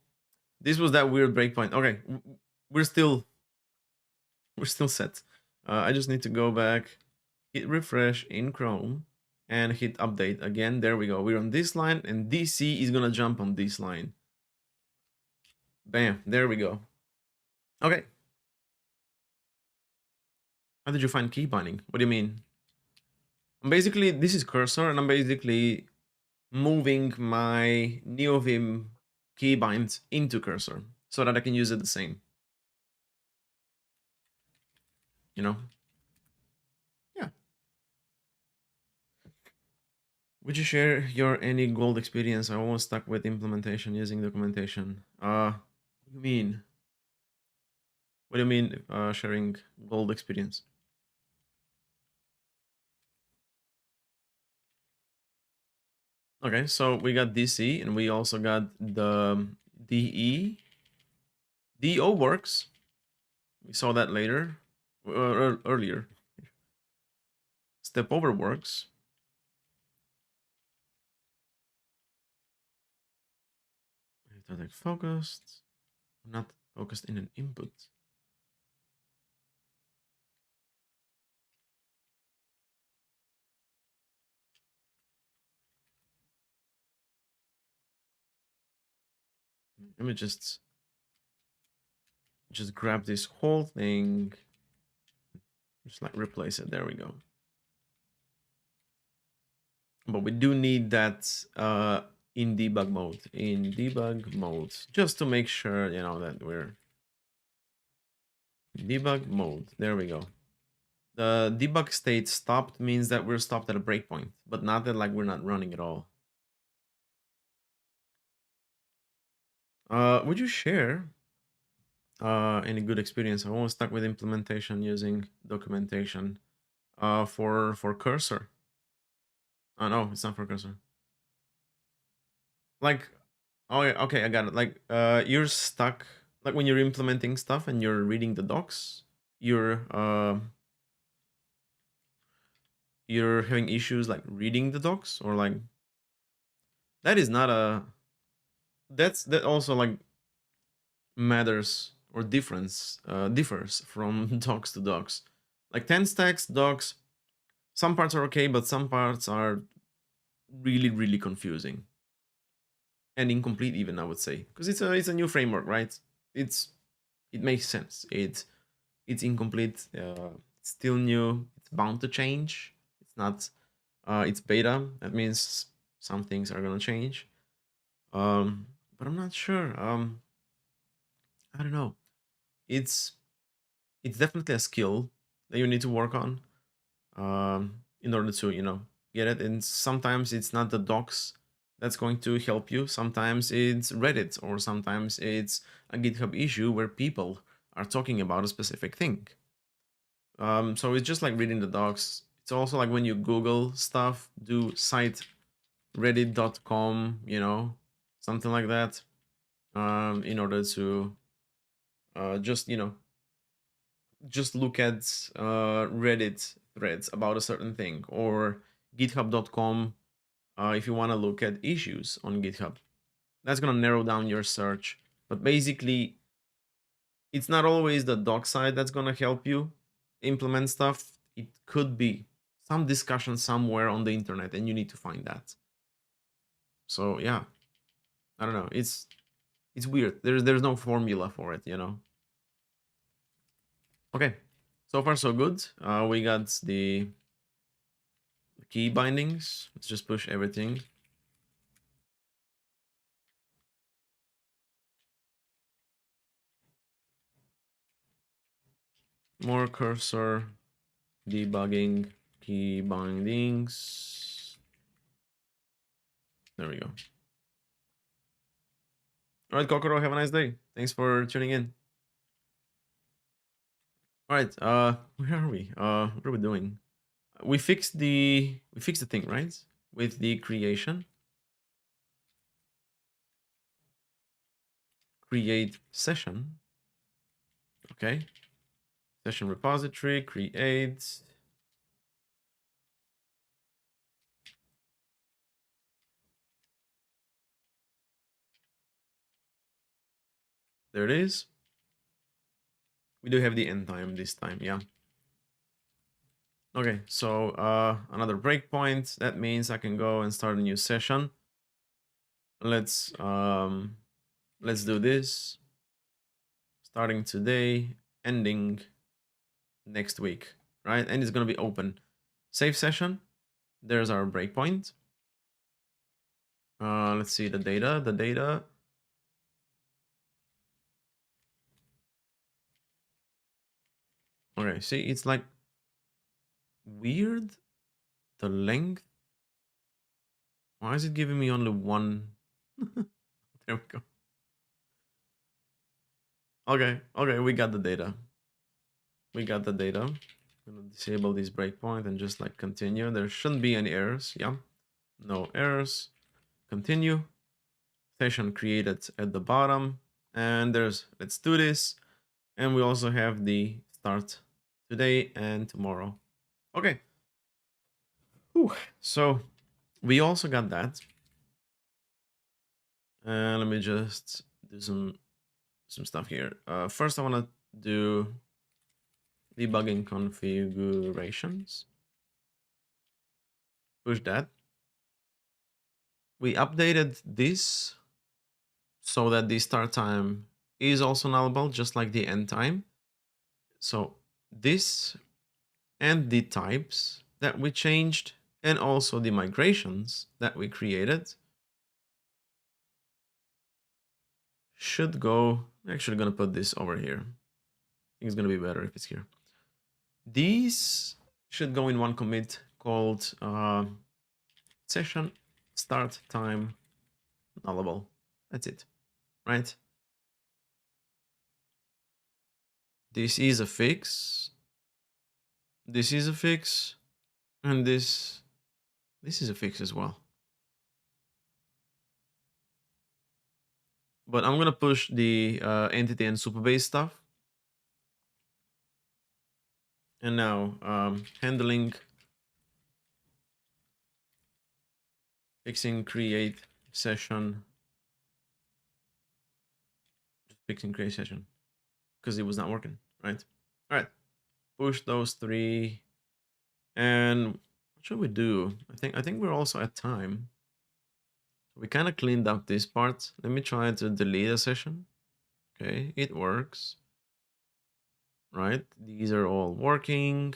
this was that weird breakpoint. Okay, we're still set. I just need to go back, hit refresh in Chrome, and hit update again. There we go. We're on this line, and DC is gonna jump on this line. Bam! There we go. Okay. How did you find key binding? What do you mean? Basically, this is cursor, and I'm basically moving my NeoVim keybinds into cursor so that I can use it the same. You know? Yeah. Would you share your any gold experience? I almost stuck with implementation using documentation. What do you mean? What do you mean sharing gold experience? Okay, so we got DC and we also got the DE. DO works. We saw that later, earlier. Step over works. Like focused, not focused in an input. Let me just grab this whole thing, just like replace it. There we go. But we do need that in debug mode, just to make sure, you know, that we're debug mode. There we go. The debug state stopped means that we're stopped at a breakpoint, but not that like we're not running at all. Would you share any good experience? I was stuck with implementation using documentation for cursor. Oh no, it's not for cursor. Like, oh yeah, okay, I got it. Like, you're stuck. Like when you're implementing stuff and you're reading the docs, you're having issues like reading the docs, or like that is not a that also like matters or differs from docs to docs. Like TanStack's docs, some parts are okay, but some parts are really confusing and incomplete even, I would say, because it's a new framework, right? It makes sense. It's incomplete. It's still new. It's bound to change. It's not. It's beta. That means some things are gonna change. But I'm not sure. I don't know. It's it's definitely a skill that you need to work on in order to get it. And sometimes it's not the docs that's going to help you. Sometimes it's Reddit, or sometimes it's a GitHub issue where people are talking about a specific thing. So it's just like reading the docs. It's also like when you Google stuff, do cite reddit.com, something like that, in order to just just look at Reddit threads about a certain thing, or github.com if you want to look at issues on GitHub. That's going to narrow down your search. But basically, it's not always the doc side that's going to help you implement stuff. It could be some discussion somewhere on the internet, and you need to find that. So yeah, I don't know. It's weird. There's no formula for it, Okay, so far so good. We got the key bindings. Let's just push everything. More cursor, debugging, key bindings. There we go. All right, Kokoro, have a nice day. Thanks for tuning in. All right, where are we? What are we doing? We fixed the thing, right? With the create session. Okay. Session repository, create. There it is. We do have the end time this time, yeah. Okay, so another breakpoint. That means I can go and start a new session. Let's do this. Starting today, ending next week, right? And it's gonna be open. Save session. There's our breakpoint. Let's see the data. The data. Okay, see, it's like weird. The length. Why is it giving me only one? There we go. Okay, we got the data. We got the data. I'm gonna disable this breakpoint and just like continue. There shouldn't be any errors. Yeah, no errors. Continue. Session created at the bottom, and there's let's do this. And we also have the start today and tomorrow. Okay. Whew. So we also got that. Let me just do some stuff here. First, I want to do debugging configurations. Push that. We updated this so that the start time is also nullable, just like the end time. So this and the types that we changed, and also the migrations that we created, should go. I'm actually gonna put this over here. I think it's gonna be better if it's here. These should go in one commit called session start time nullable. That's it, right? This is a fix. This is a fix. And this is a fix as well. But I'm gonna push the entity and Supabase stuff. And now handling, fixing create session, just fixing create session because it was not working, right? All right, push those three. And what should we do? I think we're also at time. We kind of cleaned up this part. Let me try to delete a session. Okay, it works. Right, these are all working.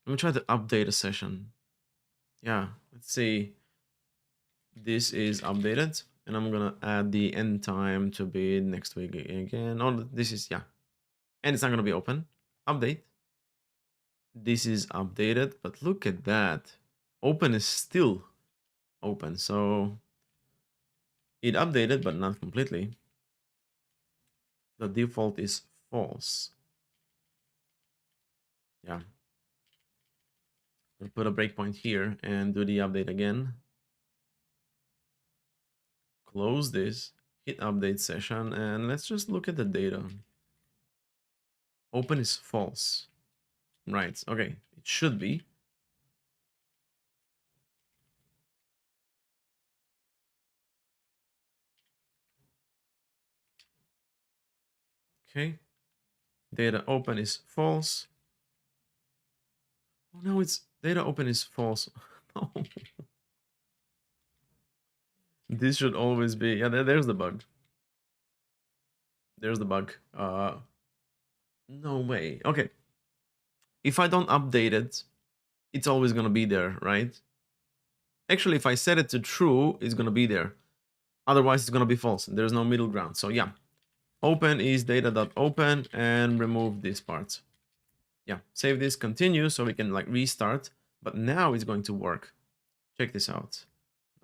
Let me try to update a session. Yeah, let's see. This is updated, and I'm gonna add the end time to be next week again. Oh, this is, yeah, and it's not gonna be open. Update. This is updated, but look at that. Open is still open, so it updated, but not completely. The default is false. Yeah. I'll put a breakpoint here and do the update again. Close this, hit update session, and let's just look at the data. Open is false. Right, okay, it should be. Okay, data open is false. Oh no, it's data open is false. No. This should always be, yeah, there's the bug. There's the bug. No way. Okay. If I don't update it, it's always gonna be there, right? Actually, if I set it to true, it's gonna be there. Otherwise, it's gonna be false. There's no middle ground. So yeah, open is data.open and remove this part. Yeah, save this, continue, so we can like restart. But now it's going to work. Check this out.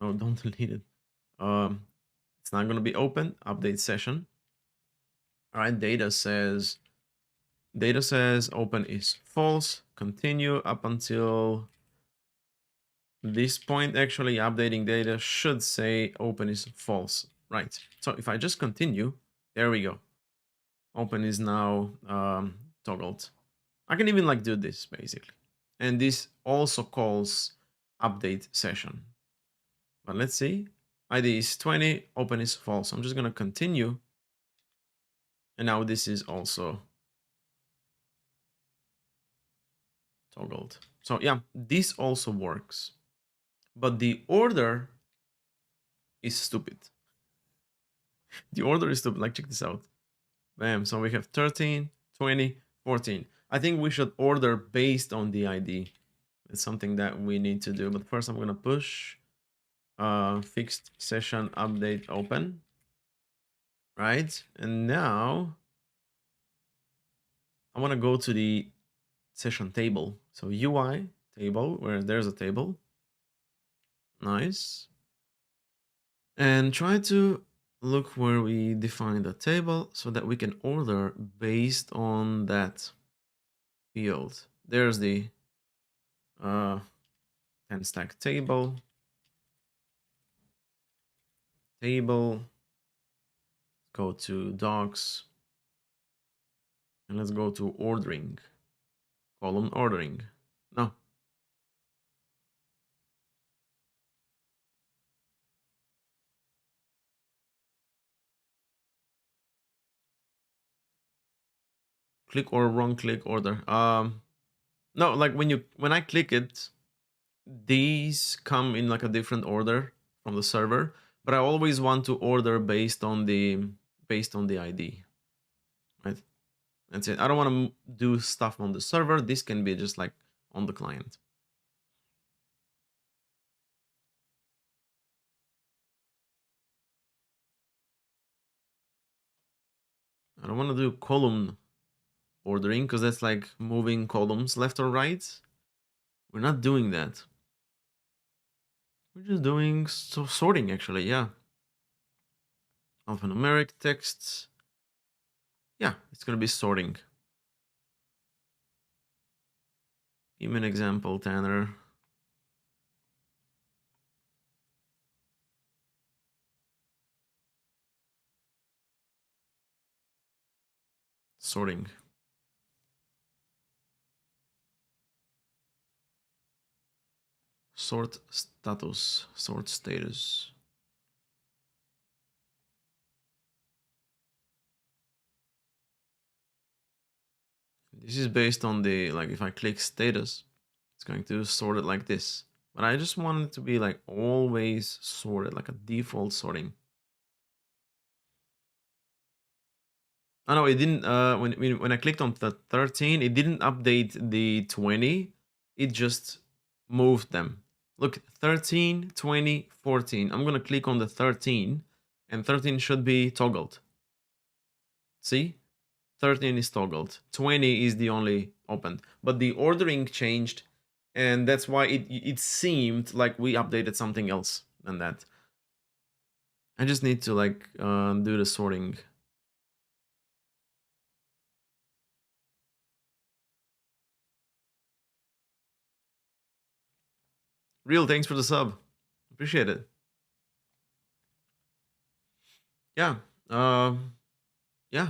No, don't delete it. It's not gonna be open. Update session. All right, data says open is false. Continue up until this point. Actually, updating data should say open is false. Right. So if I just continue, there we go. Open is now toggled. I can even like do this basically. And this also calls update session. But let's see. ID is 20, open is false. I'm just gonna continue. And now this is also toggled. So yeah, this also works. But the order is stupid. The order is stupid. Like, check this out. Bam. So we have 13, 20, 14. I think we should order based on the ID. It's something that we need to do. But first I'm gonna push fixed session update open. Right? And now I want to go to the session table. So UI table, where there's a table. Nice. And try to look where we define the table so that we can order based on that field. There's the TanStack table. Go to docs. And let's go to ordering. Column ordering. No. Click or wrong click order. No, like when I click it, these come in like a different order from the server, but I always want to order based on the ID, right? That's it. I don't want to do stuff on the server. This can be just like on the client. I don't want to do column ordering because that's like moving columns left or right. We're not doing that. We're just doing sorting actually, yeah. alphanumeric texts. Yeah, it's going to be sorting. Give me an example, Tanner. Sorting. Sort status. Sort status. This is based on the, like, if I click status, it's going to sort it like this. But I just want it to be like always sorted, like a default sorting. Oh no, it didn't. When I clicked on the 13, it didn't update the 20. It just moved them. Look, 13, 20, 14. I'm gonna click on the 13, and 13 should be toggled. See? 13 is toggled. 20 is the only opened. But the ordering changed, and that's why it seemed like we updated something else than that. I just need to like do the sorting. Real, thanks for the sub. Appreciate it. Yeah. Yeah.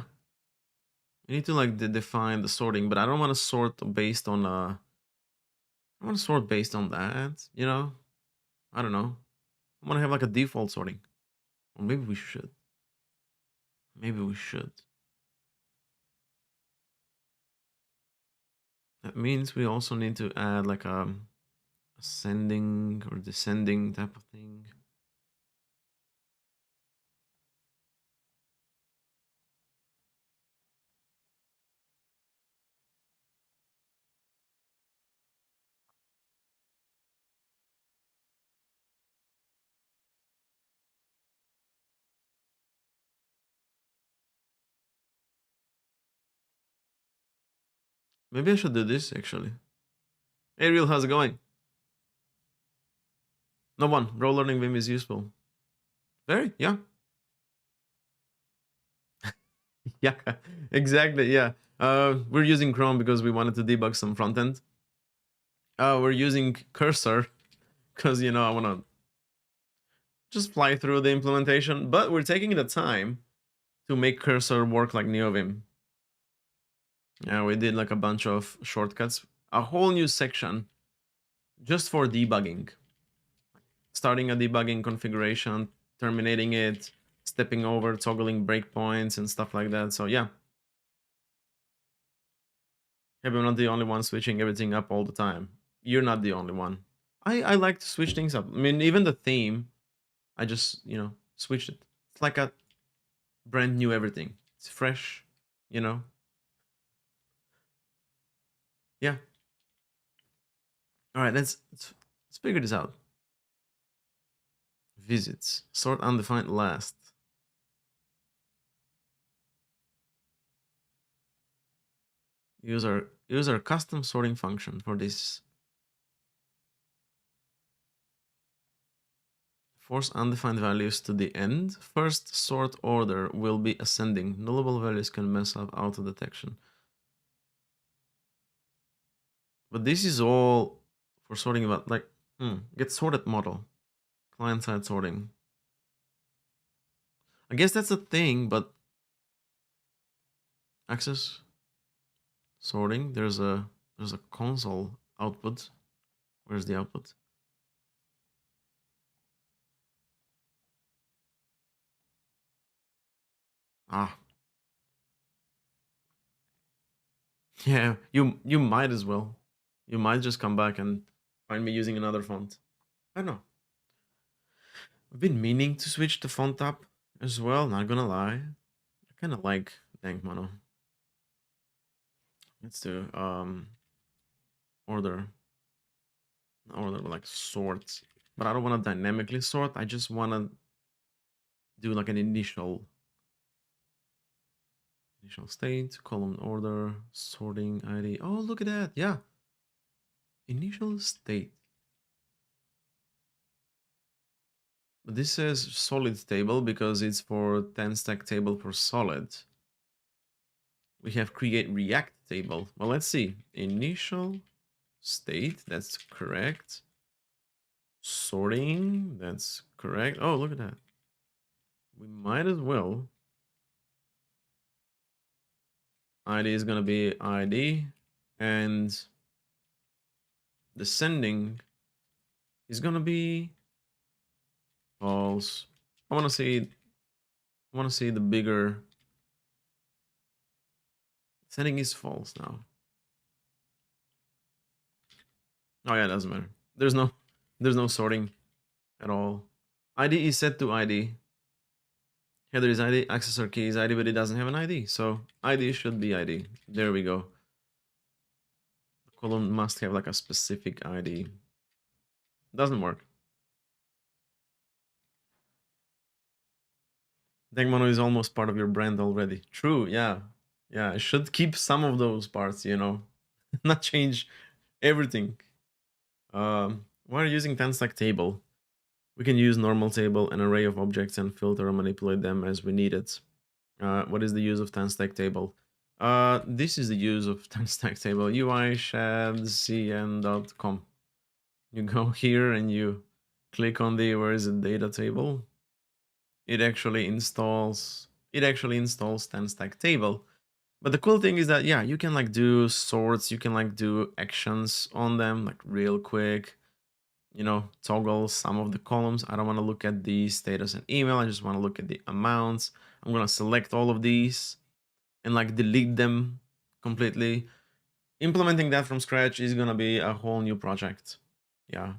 We need to like define the sorting, but I don't want to sort based on I want to sort based on that, you know? I don't know. I want to have like a default sorting. Or maybe we should. Maybe we should. That means we also need to add like a ascending or descending type of thing. Maybe I should do this actually. Ariel, how's it going? No one. Raw learning Vim is useful. Very, yeah. Yeah, exactly. Yeah. We're using Chrome because we wanted to debug some front end. We're using Cursor because, you know, I want to just fly through the implementation, but we're taking the time to make Cursor work like NeoVim. Yeah, we did like a bunch of shortcuts, a whole new section just for debugging. Starting a debugging configuration, terminating it, stepping over, toggling breakpoints and stuff like that. So yeah. Hey, we're not the only one switching everything up all the time. You're not the only one. I like to switch things up. I mean, even the theme, I just, you know, switched it. It's like a brand new everything. It's fresh, you know. Yeah. All right, let's figure this out. Visits. Sort undefined last. Use our custom sorting function for this. Force undefined values to the end. First sort order will be ascending. Nullable values can mess up auto detection. But this is all for sorting about like get sorted model. Client side sorting. I guess that's a thing, but access sorting. There's a console output. Where's the output? Ah. Yeah, you might as well. You might just come back and find me using another font. I don't know. I've been meaning to switch the font up as well, not gonna lie. I kinda like Dank Mono. Let's do order. Not order, but like sort. But I don't wanna dynamically sort, I just wanna do like an initial state, column order, sorting ID. Oh, look at that. Yeah. Initial state. This says solid table because it's for TanStack table for solid. We have create react table. Well, let's see. Initial state, that's correct. Sorting, that's correct. Oh, look at that. We might as well. ID is gonna be ID, and descending is gonna be false. I wanna see the bigger. Descending is false now. Oh yeah, it doesn't matter. There's no sorting at all. ID is set to ID. Header is ID, accessor key is ID, but it doesn't have an ID. So ID should be ID. There we go. The column must have like a specific ID. Doesn't work. Degmono is almost part of your brand already. True, yeah. Yeah, I should keep some of those parts, you know. Not change everything. Why are you using TanStack table? We can use normal table, an array of objects, and filter or manipulate them as we need it. What is the use of TanStack table? This is the use of TanStack table. UI shadcn.com. You go here and you click on the where is it data table. It actually installs TanStack table. But the cool thing is that yeah, you can like do sorts, you can like do actions on them like real quick. You know, toggle some of the columns. I don't want to look at the status and email. I just want to look at the amounts. I'm going to select all of these and like delete them completely. Implementing that from scratch is going to be a whole new project. Yeah.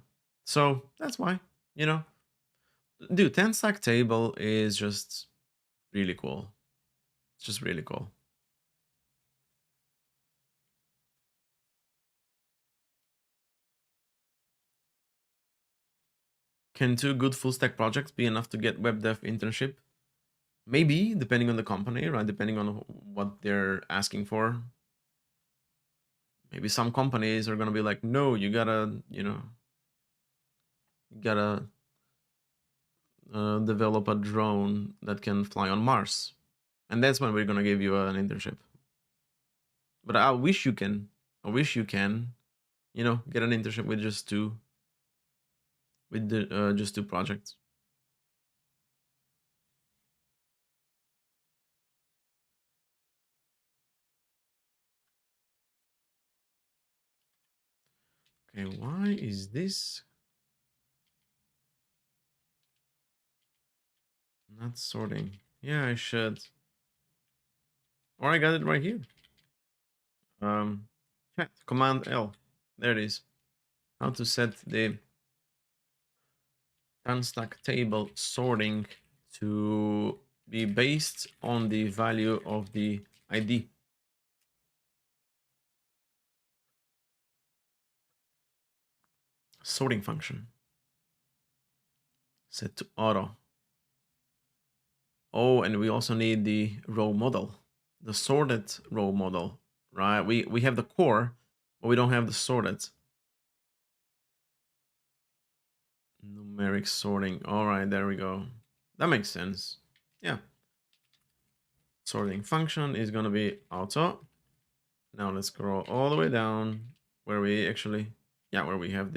So that's why, you know, dude, TanStack table is just really cool. It's just really cool. Can 2 good full stack projects be enough to get web dev internship? Maybe, depending on the company, right? Depending on what they're asking for. Maybe some companies are gonna be like, no, you gotta, develop a drone that can fly on Mars, and that's when we're gonna give you an internship. But I wish you can, get an internship with just two, just two projects. Okay, why is this not sorting? Yeah, I should. Or I got it right here. Chat, Command L. There it is. How to set the TanStack table sorting to be based on the value of the ID. Sorting function. Set to auto. Oh, and we also need the row model, the sorted row model, right? We have the core, but we don't have the sorted. Numeric sorting. All right, there we go. That makes sense. Yeah. Sorting function is going to be auto. Now let's scroll all the way down where we actually, where we have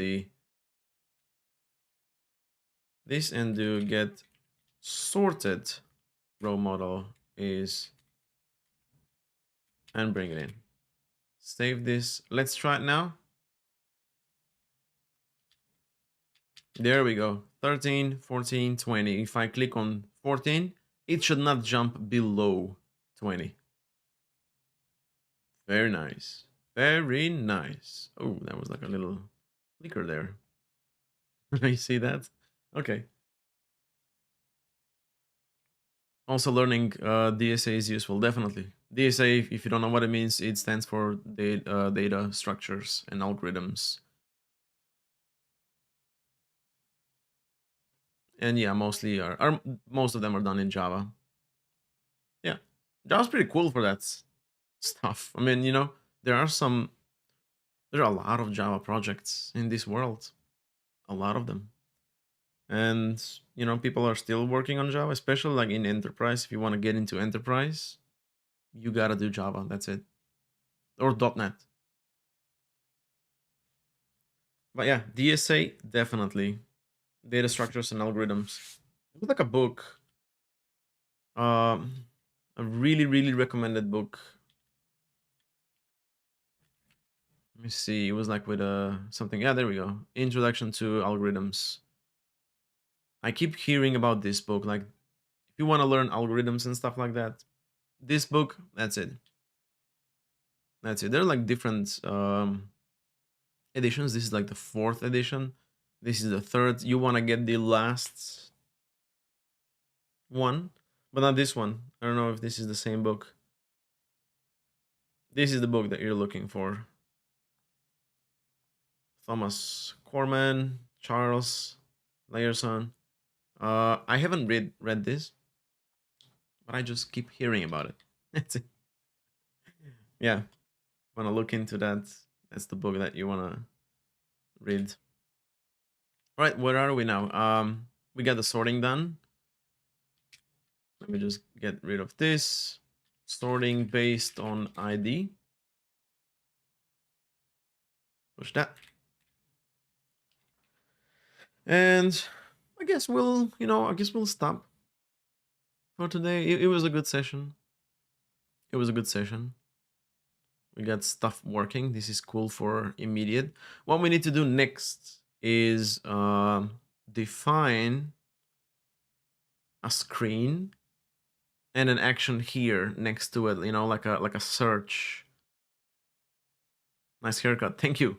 this and do get sorted row model is, and bring it in. Save this. Let's try it now. There we go. 13, 14, 20. If I click on 14, it should not jump below 20. Very nice. Very nice. Oh, that was like a little clicker there. You see that? Okay. Also learning DSA is useful, definitely. DSA, if you don't know what it means, it stands for data structures and algorithms. And yeah, mostly most of them are done in Java. Yeah, Java's pretty cool for that stuff. I mean, there are a lot of Java projects in this world, a lot of them. And people are still working on Java, especially like in enterprise. If you want to get into enterprise, you gotta do Java. That's it, or .NET. But yeah, DSA definitely. Data structures and algorithms. It was like a book. A really, really recommended book. Let me see. It was like with something. Yeah, there we go. Introduction to Algorithms. I keep hearing about this book. Like, if you want to learn algorithms and stuff like that, this book, that's it. That's it. There are like different editions. This is like the 4th edition. This is the 3rd. You want to get the last one, but not this one. I don't know if this is the same book. This is the book that you're looking for. Thomas Corman, Charles Layerson. I haven't read this, but I just keep hearing about it. That's it. Yeah, want to look into that. That's the book that you want to read. All right, where are we now? We got the sorting done. Let me just get rid of this. Sorting based on ID. Push that. And I guess we'll stop for today. It was a good session. It was a good session. We got stuff working. This is cool for immediate. What we need to do next is define a screen and an action here next to it, like a search. Nice haircut, thank you.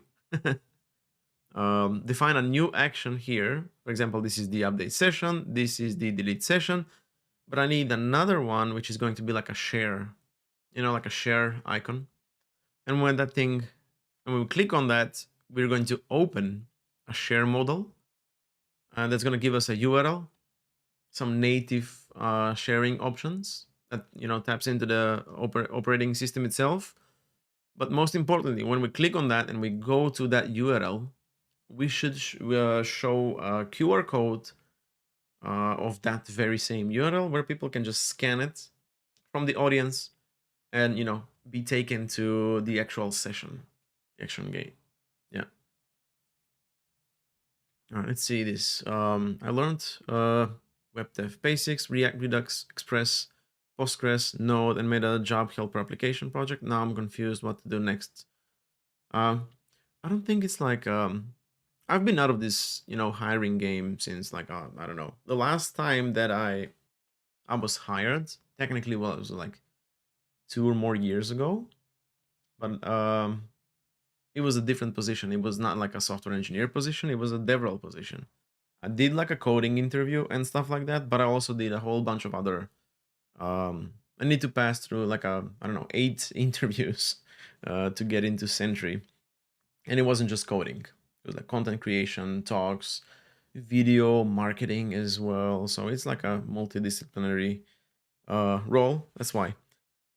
Define a new action here. For example, this is the update session, this is the delete session, but I need another one which is going to be like a share, like a share icon. And when we click on that, we're going to open a share modal, and that's going to give us a URL, some native sharing options that taps into the operating system itself. But most importantly, when we click on that and we go to that URL, we should show a QR code of that very same URL where people can just scan it from the audience and be taken to the actual session, the action gate. Yeah. All right, let's see this. I learned Web Dev Basics, React, Redux, Express, Postgres, Node, and made a job helper application project. Now I'm confused what to do next. I don't think it's like I've been out of this hiring game since like I don't know, the last time that I was hired. Technically, well, it was like 2 or more years ago, but it was a different position. It was not like a software engineer position. It was a DevRel position. I did like a coding interview and stuff like that, but I also did a whole bunch of other. I need to pass through like I don't know 8 interviews to get into Sentry, and it wasn't just coding. It was like content creation, talks, video, marketing as well. So it's like a multidisciplinary role. That's why.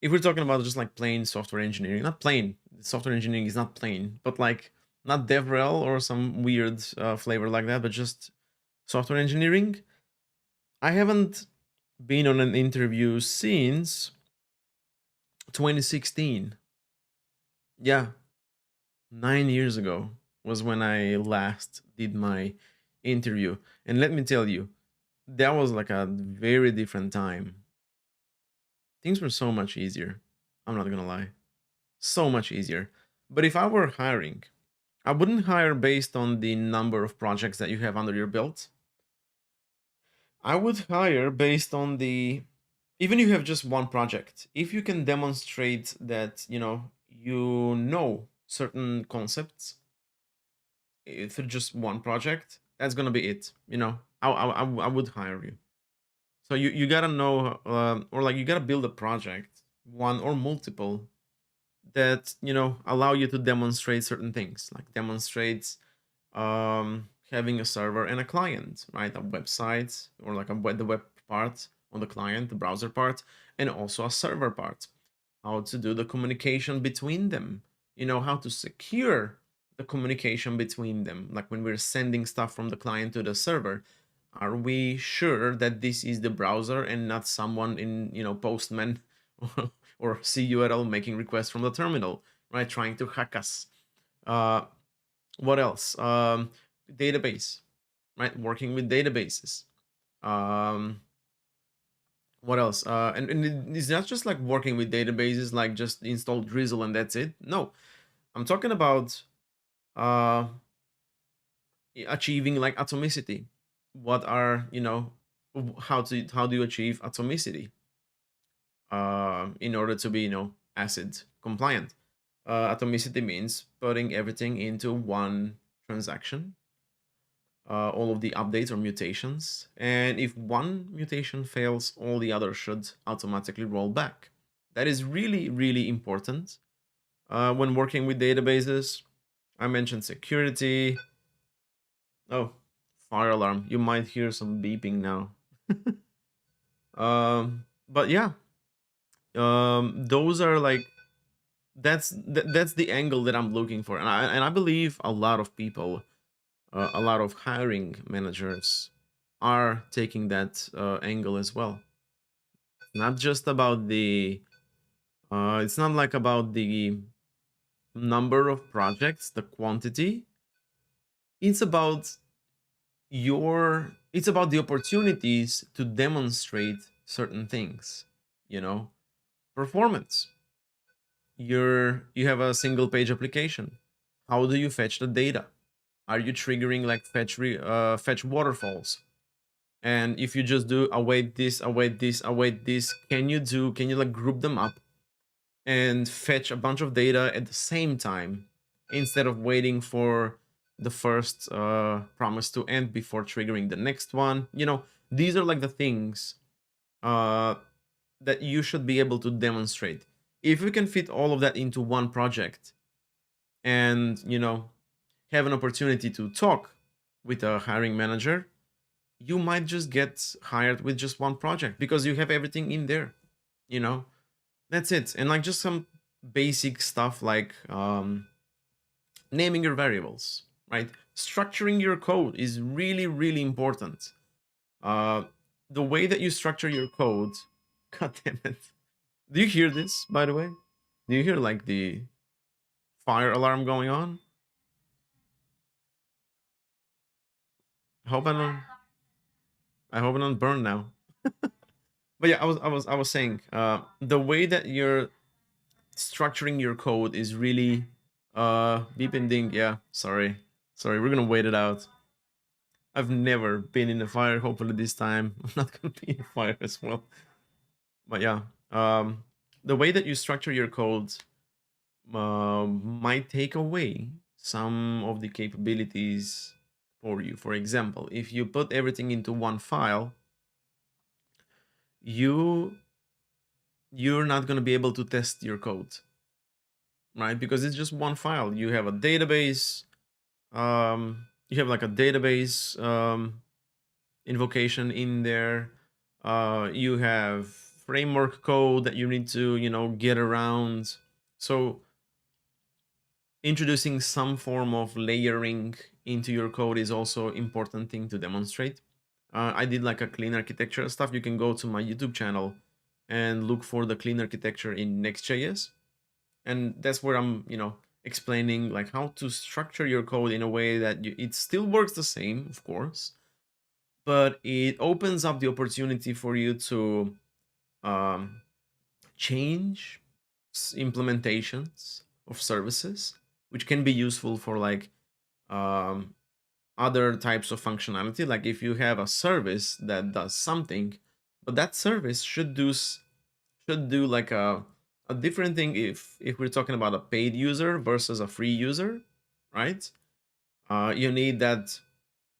If we're talking about just like plain software engineering, not plain, software engineering is not plain, but like not DevRel or some weird flavor like that, but just software engineering. I haven't been on an interview since 2016. Yeah, 9 years ago was when I last did my interview. And let me tell you, that was like a very different time. Things were so much easier. I'm not gonna lie. So much easier. But if I were hiring, I wouldn't hire based on the number of projects that you have under your belt. I would hire based on the, even if you have just one project, if you can demonstrate that, you know certain concepts for just one project, that's gonna be it. I would hire you. So you gotta know, or like you gotta build a project, one or multiple, that allow you to demonstrate certain things, like demonstrates having a server and a client, right? A website, or like the web part on the client, the browser part, and also a server part. How to do the communication between them. How to secure the communication between them, like when we're sending stuff from the client to the server. Are we sure that this is the browser and not someone in, Postman or CURL making requests from the terminal, right? Trying to hack us. What else? Database, right? Working with databases. Um, what else? And it's not just like working with databases, like just install Drizzle and that's it. No, I'm talking about uh, achieving like atomicity. What are how do you achieve atomicity in order to be ACID compliant? Atomicity means putting everything into one transaction, all of the updates or mutations, and if one mutation fails, all the others should automatically roll back. That is really, really important when working with databases. I mentioned security. Oh, fire alarm. You might hear some beeping now. But yeah, those are like that's the angle that I'm looking for, and I believe a lot of people, a lot of hiring managers are taking that angle as well. Not just about the it's not like about the number of projects, the quantity. It's about it's about the opportunities to demonstrate certain things, you know. Performance. You have a single page application. How do you fetch the data? Are you triggering like fetch waterfalls? And if you just do await this, await this, await this, can you like group them up and fetch a bunch of data at the same time instead of waiting for the first promise to end before triggering the next one? These are like the things uh, that you should be able to demonstrate. If you can fit all of that into one project and, have an opportunity to talk with a hiring manager, you might just get hired with just one project because you have everything in there, you know? That's it. And like just some basic stuff like naming your variables, right? Structuring your code is really, really important. Uh, the way that you structure your code, god damn it. Do you hear this, by the way? Do you hear like the fire alarm going on? I hope I don't. I hope I don't burn now. But yeah, I was saying, the way that you're structuring your code is really beep and ding. Yeah, sorry, we're gonna wait it out. I've never been in a fire. Hopefully this time I'm not gonna be in a fire as well. But yeah, the way that you structure your code might take away some of the capabilities for you. For example, if you put everything into one file, you you're not going to be able to test your code, right? Because it's just one file. You have a database, you have like a database invocation in there. You have framework code that you need to get around. So introducing some form of layering into your code is also important thing to demonstrate. I did like a clean architecture stuff. You can go to my YouTube channel and look for the clean architecture in Next.js, and that's where I'm explaining like how to structure your code in a way that it still works the same, of course, but it opens up the opportunity for you to um, change implementations of services, which can be useful for like um, other types of functionality. Like if you have a service that does something, but that service should do like a different thing if we're talking about a paid user versus a free user, right? You need that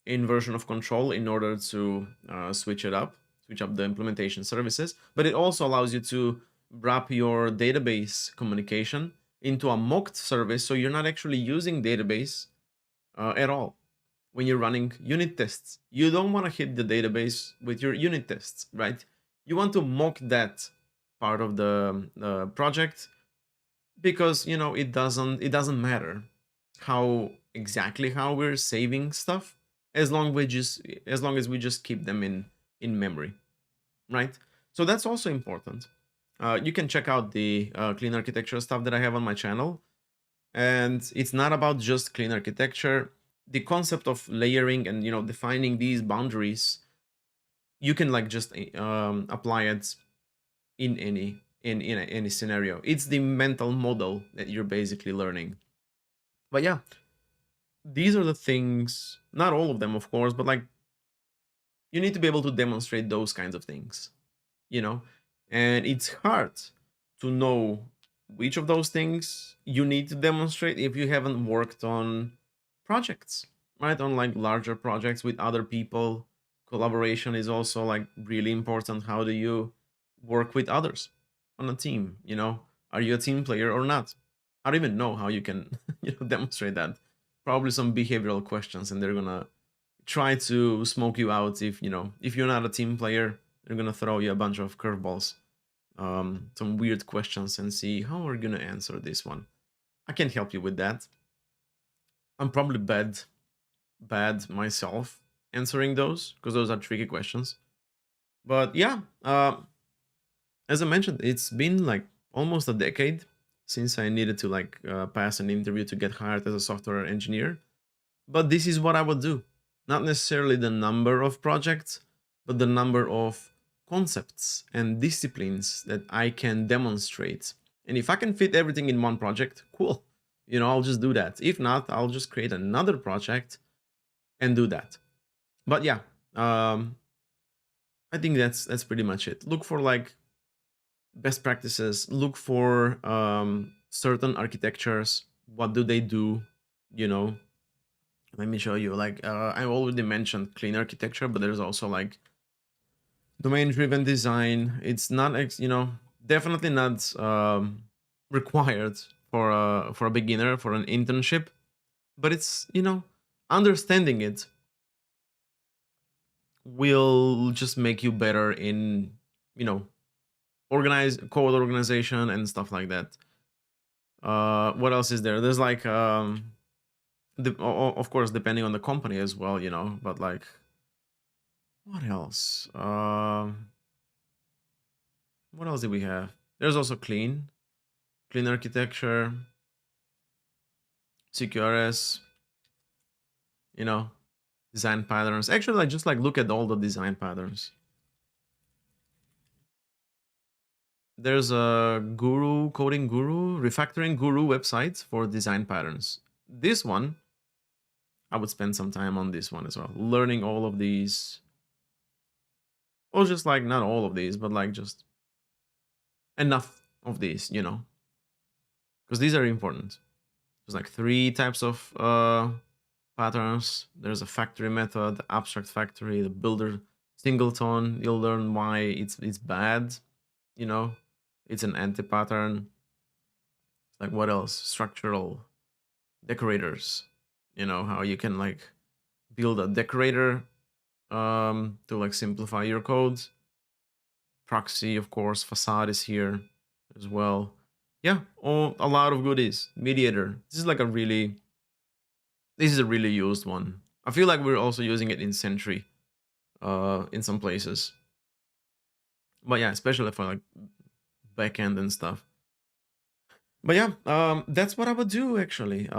inversion of control in order to switch up the implementation services, but it also allows you to wrap your database communication into a mocked service, so you're not actually using database at all when you're running unit tests. You don't want to hit the database with your unit tests, right? You want to mock that part of the project because it doesn't matter how exactly how we're saving stuff as long as we just keep them in memory, right? So that's also important. You can check out the clean architecture stuff that I have on my channel, and it's not about just clean architecture. The concept of layering and defining these boundaries, you can like just apply it in any scenario. It's the mental model that you're basically learning. But yeah, these are the things, not all of them of course, but like you need to be able to demonstrate those kinds of things, and it's hard to know which of those things you need to demonstrate if you haven't worked on projects, right? On like larger projects with other people. Collaboration is also like really important. How do you work with others on a team? Are you a team player or not? I don't even know how you can demonstrate that. Probably some behavioral questions, and they're gonna try to smoke you out if you're not a team player. They're gonna throw you a bunch of curveballs, some weird questions, and see how we're gonna answer this one. I can't help you with that. I'm probably bad myself answering those, because those are tricky questions. But yeah, as I mentioned, it's been like almost a decade since I needed to like pass an interview to get hired as a software engineer. But this is what I would do. Not necessarily the number of projects, but the number of concepts and disciplines that I can demonstrate. And if I can fit everything in one project, cool. I'll just do that. If not, I'll just create another project and do that. But yeah, I think that's pretty much it. Look for like best practices. Look for certain architectures. What do they do? Let me show you. Like I already mentioned clean architecture, but there's also like domain-driven design. It's not definitely not required for a beginner, for an internship, but it's understanding it will just make you better in code organization and stuff like that. What else is there? There's like of course, depending on the company as well, but like what else? What else did we have? There's also clean architecture, CQRS, design patterns. Actually, like just like look at all the design patterns. There's a coding guru, refactoring guru website for design patterns. This one, I would spend some time on this one as well, learning all of these, or just like not all of these, but like just enough of these, because these are important. There's like 3 types of patterns. There's a factory method, the abstract factory, the builder singleton. You'll learn why it's bad. It's an anti-pattern. Like what else? Structural decorators. How you can like build a decorator to like simplify your code. Proxy, of course. Facade is here as well. Yeah, a lot of goodies. Mediator. This is a really used one. I feel like we're also using it in Sentry in some places. But yeah, especially for like backend and stuff. But yeah, that's what I would do actually.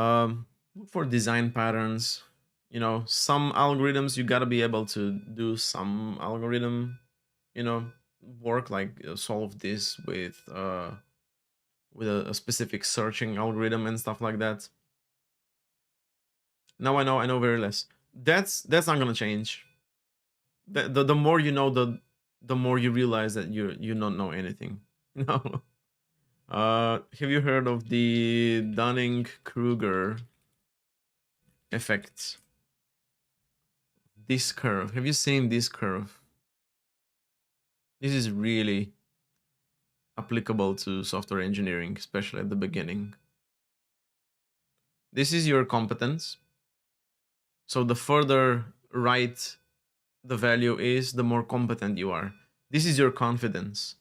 Look for design patterns. Some algorithms you gotta be able to do some algorithm, work, like solve this with a specific searching algorithm and stuff like that. Now I know very less. That's not gonna change. The more you know, the more you realize that you don't know anything. Have you heard of the Dunning-Kruger effect? This curve. Have you seen this curve? This is really applicable to software engineering, especially at the beginning. This is your competence. So the further right the value is, the more competent you are. This is your confidence.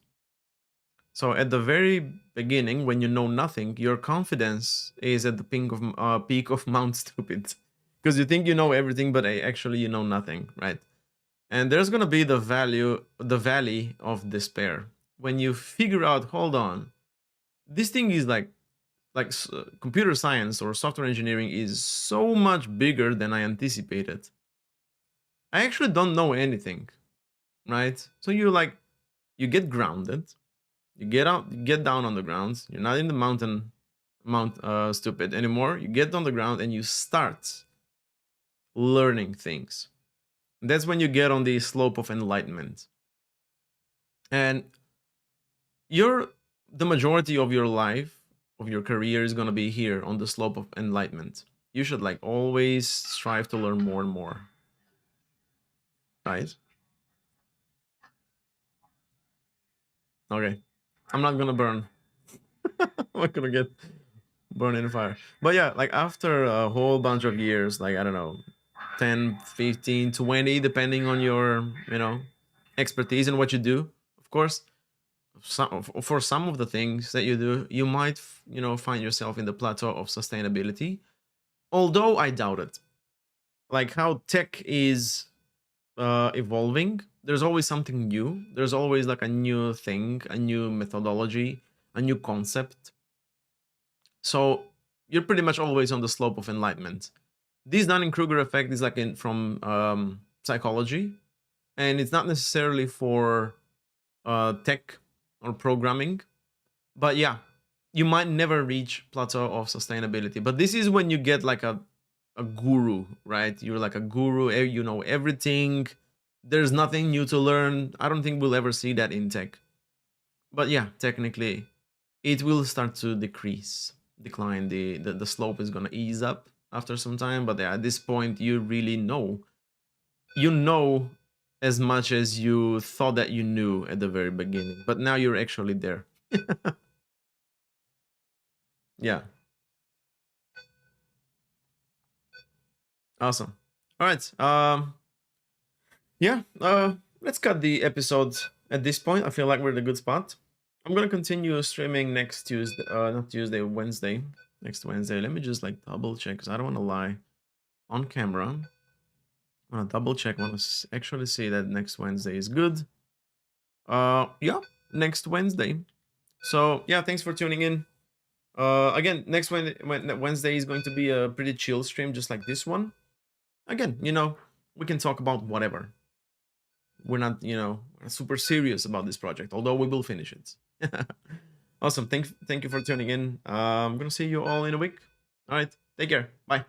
So at the very beginning, when you know nothing, your confidence is at the peak of Mount Stupid. because you think you know everything, but actually you know nothing, right? And there's gonna be the valley of despair when you figure out, hold on, this thing is like computer science or software engineering is so much bigger than I anticipated. I actually don't know anything, right? So you get grounded, you get down on the ground. You're not in the mount stupid anymore. You get on the ground and you start learning things. That's when you get on the slope of enlightenment. And the majority of your life, of your career, is gonna be here on the slope of enlightenment. You should always strive to learn more and more, right? Okay, I'm not gonna burn. I'm not gonna get burned in fire. But yeah, after a whole bunch of years, I don't know, 10, 15, 20, depending on your expertise and what you do, of course. For some of the things that you do, you might find yourself in the plateau of sustainability, although I doubt it. How tech is evolving, there's always something new. There's always a new thing, a new methodology, a new concept. So you're pretty much always on the slope of enlightenment. This Dunning-Kruger effect is from psychology, and it's not necessarily for tech or programming, but yeah, you might never reach plateau of sustainability. But this is when you get a guru, right? You're a guru, you know everything. There's nothing new to learn. I don't think we'll ever see that in tech. But yeah, technically, it will start to decline. The slope is gonna ease up after some time. But yeah, at this point, you really know. You know as much as you thought that you knew at the very beginning. But now you're actually there. Yeah. Awesome. All right. Yeah. Let's cut the episode at this point. I feel like we're in a good spot. I'm gonna continue streaming next Tuesday. Not Tuesday, Wednesday. Next Wednesday. Let me just double check because I don't want to lie on camera. I want to double check. I want to actually see that next Wednesday is good. Yeah, next Wednesday. So yeah, thanks for tuning in. Again, next Wednesday is going to be a pretty chill stream, just like this one. Again, we can talk about whatever. We're not, super serious about this project, although we will finish it. Awesome. Thank you for tuning in. I'm gonna see you all in a week. All right. Take care. Bye.